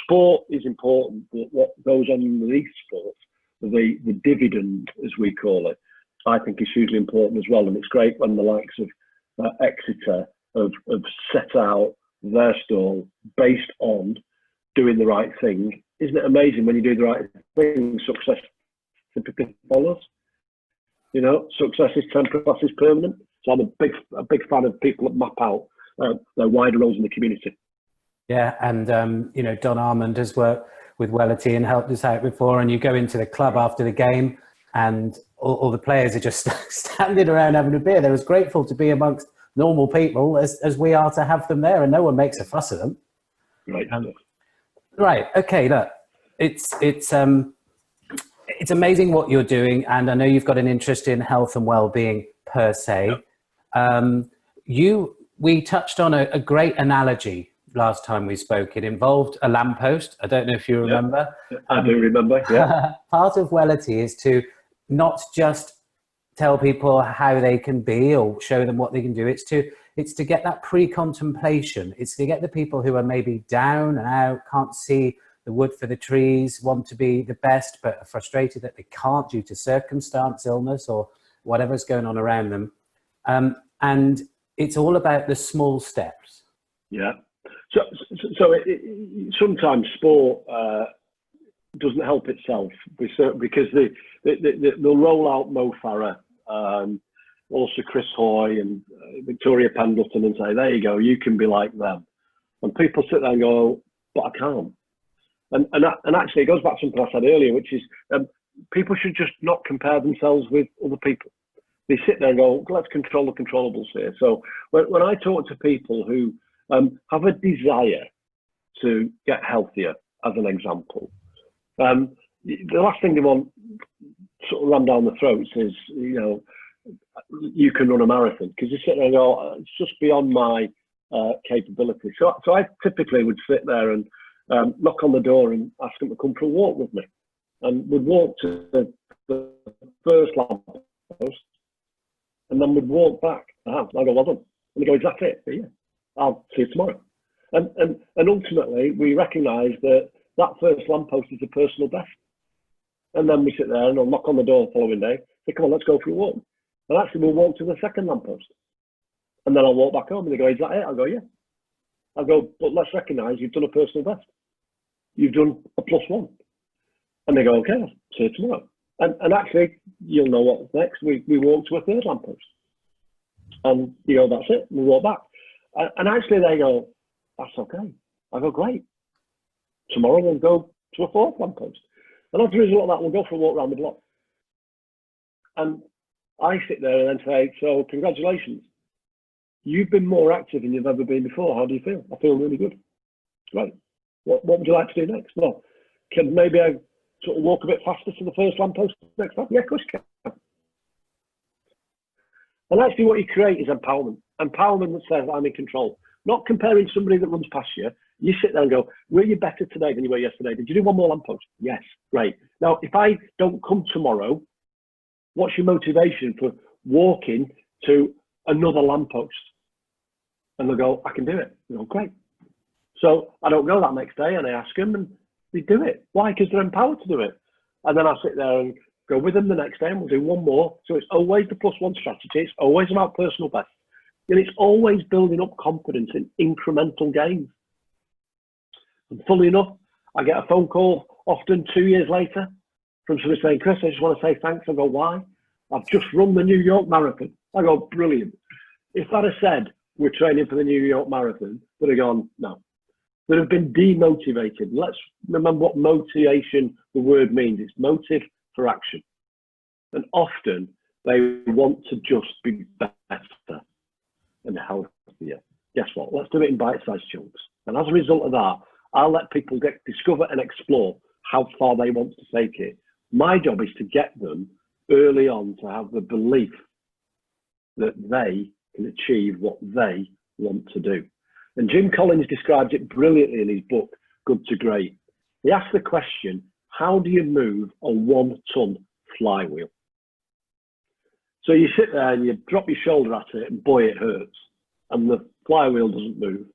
sport is important, but what goes on underneath sport, the dividend, as we call it, I think is hugely important as well. And it's great when the likes of Exeter have set out their stall based on doing the right thing. Isn't it amazing when you do the right thing, success typically follows? Success is temporary, success is permanent. So I'm a big fan of people that map out their wider roles in the community. Yeah, and you know, Don Armand has worked with Wellity and helped us out before. And you go into the club after the game, and all the players are just standing around having a beer. They're as grateful to be amongst normal people as we are to have them there, and no one makes a fuss of them. Right. Right. Okay. Look, it's amazing what you're doing, and I know you've got an interest in health and well-being per se. We touched on a great analogy last time we spoke. It involved a lamppost. I don't know if you remember. I do remember, yeah. Part of Wellity is to not just tell people how they can be or show them what they can do. It's to get that pre-contemplation. It's to get the people who are maybe down and out, can't see the wood for the trees, want to be the best, but are frustrated that they can't due to circumstance, illness, or whatever's going on around them. And it's all about the small steps. Yeah. So sometimes sport doesn't help itself because they'll roll out Mo Farah, also Chris Hoy and Victoria Pendleton, and say, there you go, you can be like them. And people sit there and go, but I can't. And actually, it goes back to something I said earlier, which is people should just not compare themselves with other people. They sit there and go, let's control the controllables here. So when I talk to people who have a desire to get healthier, as an example, the last thing they want sort of rammed down the throats is, you know, you can run a marathon, because you sit there and go, it's just beyond my capability. So I typically would sit there and knock on the door and ask them to come for a walk with me, and would walk to the first lamppost, and then would walk back. I go, well done. And they go, is that it? Yeah, I'll see you tomorrow. And ultimately, we recognise that first lamppost is a personal best. And then we sit there and I'll knock on the door the following day, say, come on, let's go for a walk. And actually, we'll walk to the second lamppost. And then I'll walk back home, and they go, is that it? I'll go, yeah. I'll go, but let's recognise you've done a personal best. You've done a +1. And they go, okay, I'll see you tomorrow. And actually, you'll know what's next. We walk to a third lamppost. And you go, that's it. We walk back. And actually, they go, that's okay. I go, great. Tomorrow we'll go to a fourth lamppost. And as a result of that, we'll go for a walk around the block. And I sit there and then say, so congratulations. You've been more active than you've ever been before. How do you feel? I feel really good. Great. What would you like to do next? Well, can maybe I sort of walk a bit faster to the first lamppost next time? Yeah, of course you can. And actually what you create is empowerment. Empowerment that says, I'm in control. Not comparing somebody that runs past you. You sit there and go, were you better today than you were yesterday? Did you do one more lamppost? Yes, great. Now, if I don't come tomorrow, what's your motivation for walking to another lamppost? And they'll go, I can do it. You know, great. So I don't go that next day, and I ask them, and they do it. Why? Because they're empowered to do it. And then I'll sit there and go with them the next day, and we'll do one more. So it's always the +1 strategy. It's always about personal best. And it's always building up confidence in incremental gains. And funnily enough, I get a phone call often 2 years later from somebody saying, Chris, I just want to say thanks. I go, why? I've just run the New York Marathon. I go, brilliant. If I'd have said we're training for the New York Marathon, they'd have gone, no. They'd have been demotivated. Let's remember what motivation, the word means. It's motive for action. And often they want to just be better and healthier. Guess what? Let's do it in bite-sized chunks. And as a result of that, I'll let people discover and explore how far they want to take it. My job is to get them early on to have the belief that they can achieve what they want to do. And Jim Collins describes it brilliantly in his book, Good to Great. He asks the question, how do you move a 1-ton flywheel? So you sit there and you drop your shoulder at it, and boy, it hurts. And the flywheel doesn't move.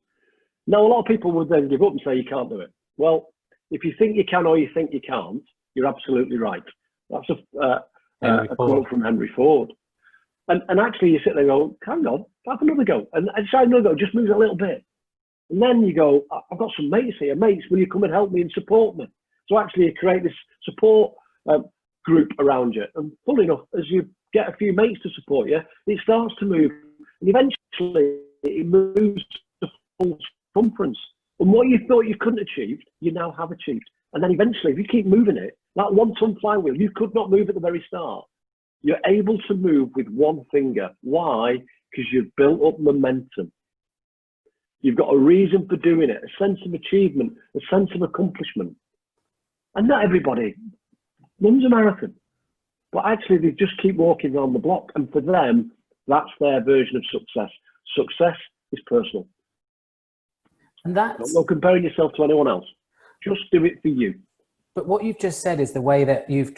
Now, a lot of people would then give up and say, you can't do it. Well, if you think you can or you think you can't, you're absolutely right. That's a quote from Henry Ford. And actually, you sit there and go, hang on, have another go. And try another go, just move a little bit. And then you go, I've got some mates here. Mates, will you come and help me and support me? So actually, you create this support group around you. And funnily enough, as you get a few mates to support you, it starts to move. And eventually, it moves to full circumference. And what you thought you couldn't achieve, you now have achieved. And then eventually, if you keep moving it, that 1 ton flywheel, you could not move at the very start. You're able to move with one finger. Why? Because you've built up momentum. You've got a reason for doing it, a sense of achievement, a sense of accomplishment. And not everybody runs a marathon, but actually they just keep walking around the block. And for them, that's their version of success. Success is personal. And that's Don't go comparing yourself to anyone else. Just do it for you. But what you've just said is the way that you've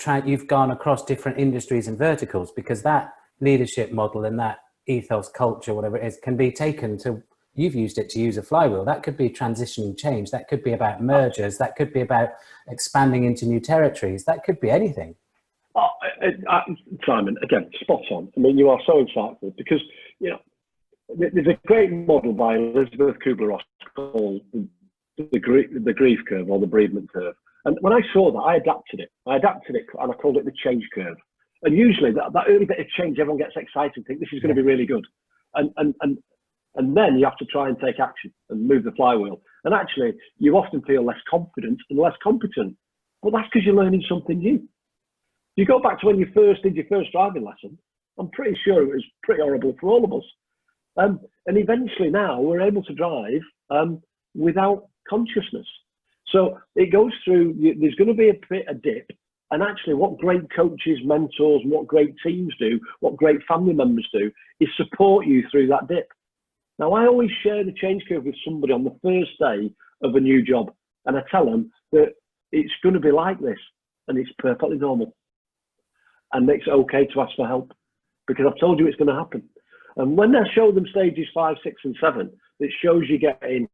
gone across different industries and verticals, because that leadership model and that ethos, culture, whatever it is, can be taken to, you've used it to use a flywheel. That could be transitioning change. That could be about mergers. That could be about expanding into new territories. That could be anything. Simon, again, spot on. I mean, you are so insightful because, you know, there's a great model by Elizabeth Kubler-Ross called the grief curve or the bereavement curve. And when I saw that, I adapted it and I called it the change curve. And usually that early bit of change, everyone gets excited and think this is going to be really good. And then you have to try and take action and move the flywheel. And actually, you often feel less confident and less competent. But that's because you're learning something new. You go back to when you first did your first driving lesson, I'm pretty sure it was pretty horrible for all of us. And eventually now we're able to drive without consciousness. So it goes through, there's going to be a dip. And actually what great coaches, mentors, and what great teams do, what great family members do, is support you through that dip. Now, I always share the change curve with somebody on the first day of a new job. And I tell them that it's going to be like this and it's perfectly normal. And it's okay to ask for help because I've told you it's going to happen. And when I show them stages 5, 6, and 7, it shows you getting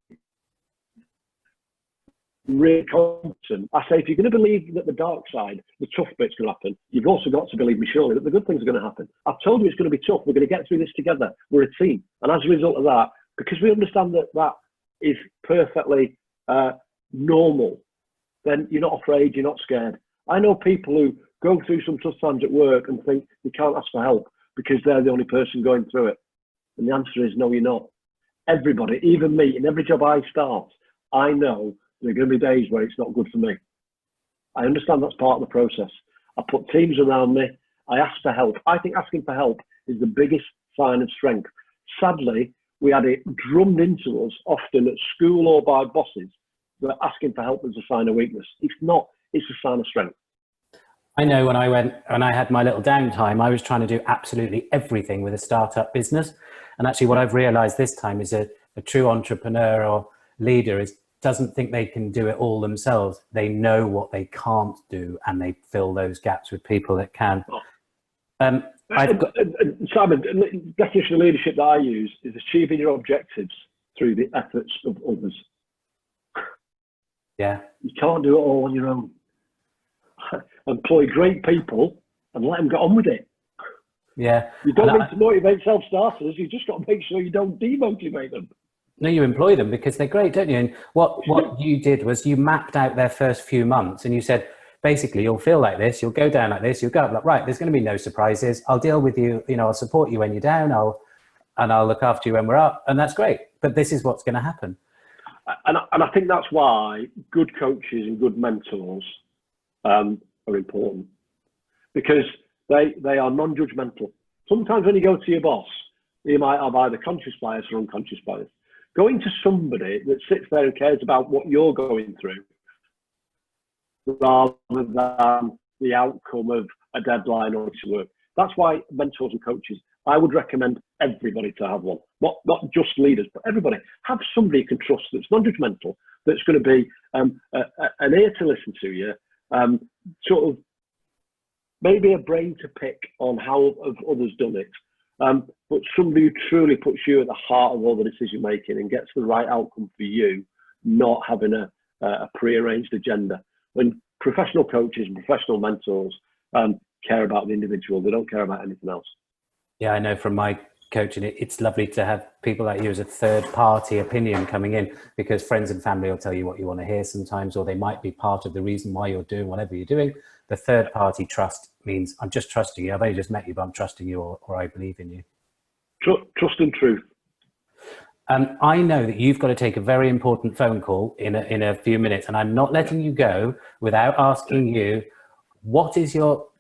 really competent. I say, if you're going to believe that the dark side, the tough bit's going to happen, you've also got to believe me surely that the good things are going to happen. I've told you it's going to be tough. We're going to get through this together. We're a team. And as a result of that, because we understand that that is perfectly normal, then you're not afraid, you're not scared. I know people who go through some tough times at work and think they can't ask for help because they're the only person going through it. And the answer is no, you're not. Everybody, even me, in every job I start, I know there are going to be days where it's not good for me. I understand that's part of the process. I put teams around me. I ask for help. I think asking for help is the biggest sign of strength. Sadly, we had it drummed into us often at school or by bosses that asking for help is a sign of weakness. It's not. It's a sign of strength. I know when I had my little downtime, I was trying to do absolutely everything with a startup business. And actually what I've realized this time is a true entrepreneur or leader doesn't think they can do it all themselves. They know what they can't do and they fill those gaps with people that can. Simon, the definition of leadership that I use is achieving your objectives through the efforts of others. Yeah. You can't do it all on your own. Employ great people and let them get on with it. Yeah. You don't need to motivate self-starters. You just got to make sure you don't demotivate them. No, you employ them because they're great, don't you? And what you did was you mapped out their first few months and you said, basically, you'll feel like this, you'll go down like this, you'll go up like, right, there's going to be no surprises. I'll deal with you, I'll support you when you're down, I'll look after you when we're up. And that's great. But this is what's going to happen. And I think that's why good coaches and good mentors are important, because they are non-judgmental. Sometimes when you go to your boss, you might have either conscious bias or unconscious bias. Going to somebody that sits there and cares about what you're going through rather than the outcome of a deadline or to work. That's why mentors and coaches, I would recommend everybody to have one. Not just leaders, but everybody. Have somebody you can trust that's non-judgmental, that's going to be an ear to listen to you, sort of maybe a brain to pick on how have others done it, but somebody who truly puts you at the heart of all the decision making and gets the right outcome for you, not having a pre-arranged agenda. When professional coaches and professional mentors care about the individual, they don't care about anything else. Yeah, I know from my coaching, it's lovely to have people like you as a third party opinion coming in, because friends and family will tell you what you want to hear sometimes, or they might be part of the reason why you're doing whatever you're doing. The third party trust means I'm just trusting you. I've only just met you, but I'm trusting you, or I believe in you. Trust and truth. I know that you've got to take a very important phone call in a few minutes, and I'm not letting you go without asking you,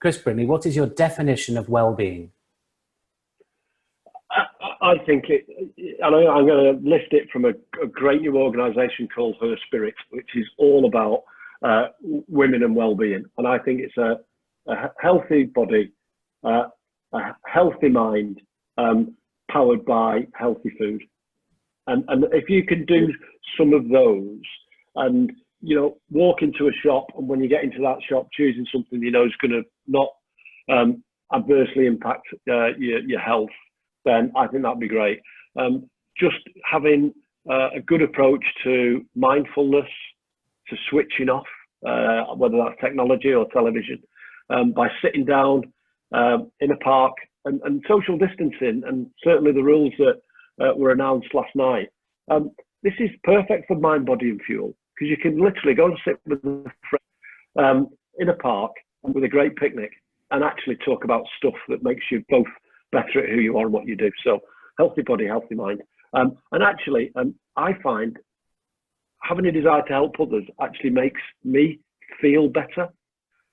Chris Brindley, what is your definition of well-being? I think I'm going to lift it from a great new organisation called Her Spirit, which is all about women and well-being. And I think it's a healthy body, a healthy mind, powered by healthy food. And if you can do some of those, and walk into a shop, and when you get into that shop, choosing something is going to not adversely impact your health, then I think that'd be great. Just having a good approach to mindfulness, to switching off, whether that's technology or television, by sitting down in a park, and social distancing, and certainly the rules that were announced last night. This is perfect for mind, body and fuel, because you can literally go and sit with a friend in a park with a great picnic and actually talk about stuff that makes you both better at who you are and what you do. So healthy body, healthy mind. And actually, I find having a desire to help others actually makes me feel better.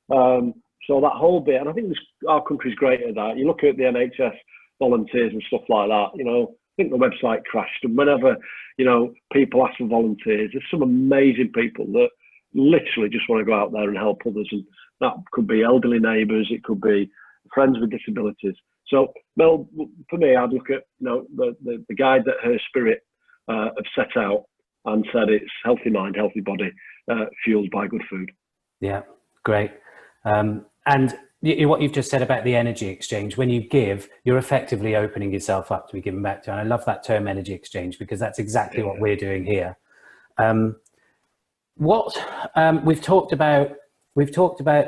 So that whole bit, and I think our country's great at that. You look at the NHS volunteers and stuff like that, I think the website crashed, and whenever, people ask for volunteers, there's some amazing people that literally just want to go out there and help others. And that could be elderly neighbours, it could be friends with disabilities. So, Mel, for me, I'd look at the guide that Her Spirit have set out and said it's healthy mind, healthy body, fueled by good food. Yeah, great. And what you've just said about the energy exchange, when you give, you're effectively opening yourself up to be given back to. And I love that term, energy exchange, because that's exactly what we're doing here. We've talked about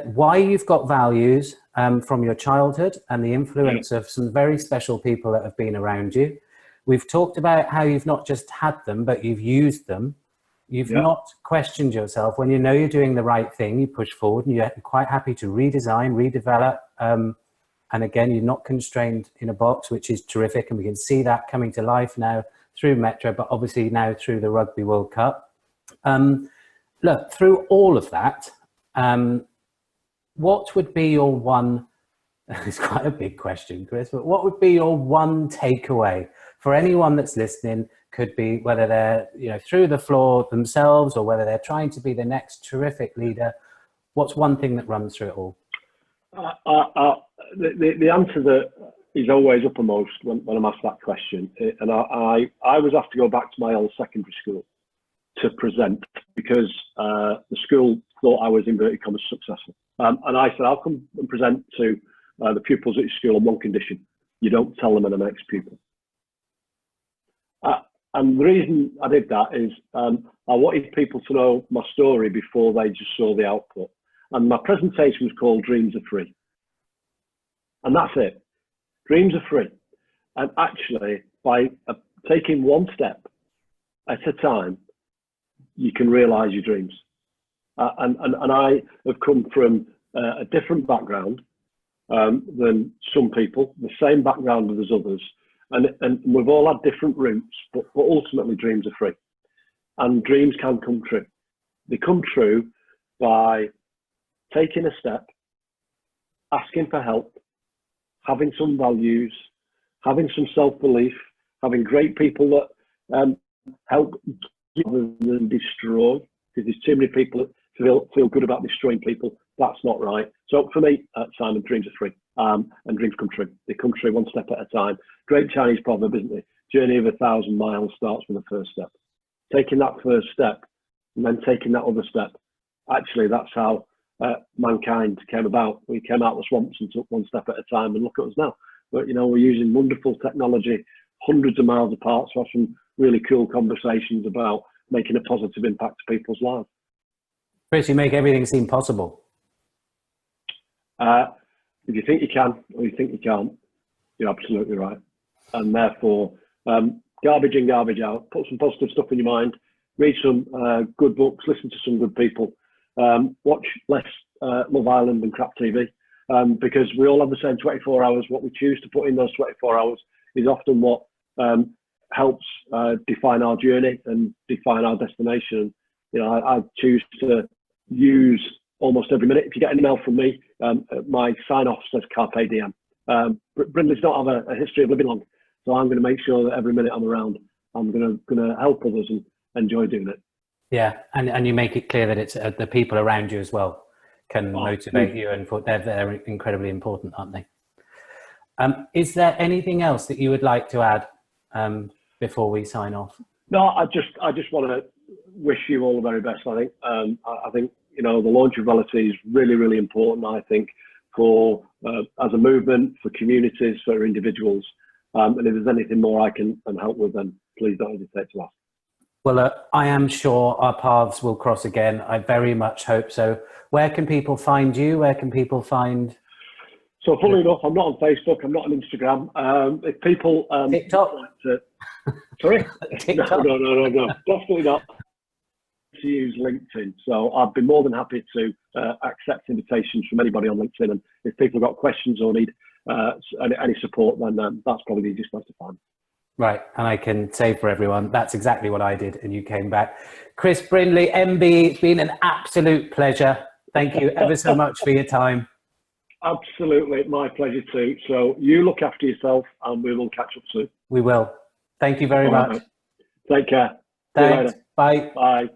why you've got values from your childhood and the influence of some very special people that have been around you. We've talked about how you've not just had them, but you've used them. You've not questioned yourself. When you know you're doing the right thing, you push forward, and you're quite happy to redesign, redevelop. And again, you're not constrained in a box, which is terrific. And we can see that coming to life now through Metro, but obviously now through the Rugby World Cup. Look, through all of that, what would be your one, it's quite a big question, Chris, but what would be your one takeaway for anyone that's listening? Could be whether they're through the floor themselves, or whether they're trying to be the next terrific leader. What's one thing that runs through it all? The answer that is always uppermost when I'm asked that question, and I was asked to go back to my old secondary school to present, because the school thought I was, inverted commas, successful. And I said, I'll come and present to the pupils at your school on one condition: you don't tell them I'm an ex-pupil. And the reason I did that is I wanted people to know my story before they just saw the output. And my presentation was called Dreams Are Free. And that's it. Dreams are free. And actually, by taking one step at a time, you can realise your dreams. And I have come from a different background than some people, the same background as others. And we've all had different routes, but ultimately dreams are free. And dreams can come true. They come true by taking a step, asking for help, having some values, having some self-belief, having great people that help rather than destroy, because there's too many people that feel good about destroying people. That's not right. So for me, Simon, dreams are free. And dreams come true. They come true one step at a time. Great Chinese proverb, isn't it? Journey of 1,000 miles starts with the first step. Taking that first step and then taking that other step. Actually, that's how mankind came about. We came out of the swamps and took one step at a time, and look at us now. But we're using wonderful technology hundreds of miles apart to have some really cool conversations about making a positive impact to people's lives. Chris, you make everything seem possible. If you think you can, or you think you can't, you're absolutely right. And therefore, garbage in, garbage out. Put some positive stuff in your mind. Read some good books. Listen to some good people. Watch less Love Island and crap TV, because we all have the same 24 hours. What we choose to put in those 24 hours is often what helps define our journey and define our destination. You know, I choose to use almost every minute. If you get an email from me, my sign-off says Carpe Diem. Brindley's don't have a history of living long, so I'm going to make sure that every minute I'm around, I'm going to help others and enjoy doing it. Yeah, and you make it clear that it's the people around you as well can motivate you, and they're incredibly important, aren't they? Is there anything else that you would like to add before we sign off? No, I just want to wish you all the very best. I think I think, you know, the launch of Reality is really, really important, I think, for as a movement, for communities, for individuals. And if there's anything more I can help with, then please don't hesitate to ask. Well, I am sure our paths will cross again. I very much hope so. Where can people find you? Where can people find... So funnily enough, I'm not on Facebook, I'm not on Instagram. If people TikTok? like to, sorry? TikTok? No, definitely not. To use LinkedIn. So I'd be more than happy to accept invitations from anybody on LinkedIn. And if people have got questions or need any support, then that's probably the easiest place to find. Right, and I can say for everyone, that's exactly what I did, and you came back. Chris Brindley MBE, it's been an absolute pleasure. Thank you ever so much for your time. Absolutely, my pleasure too. So you look after yourself, and we will catch up soon. We will. Thank you very much. Take care. Thanks. Bye. Bye.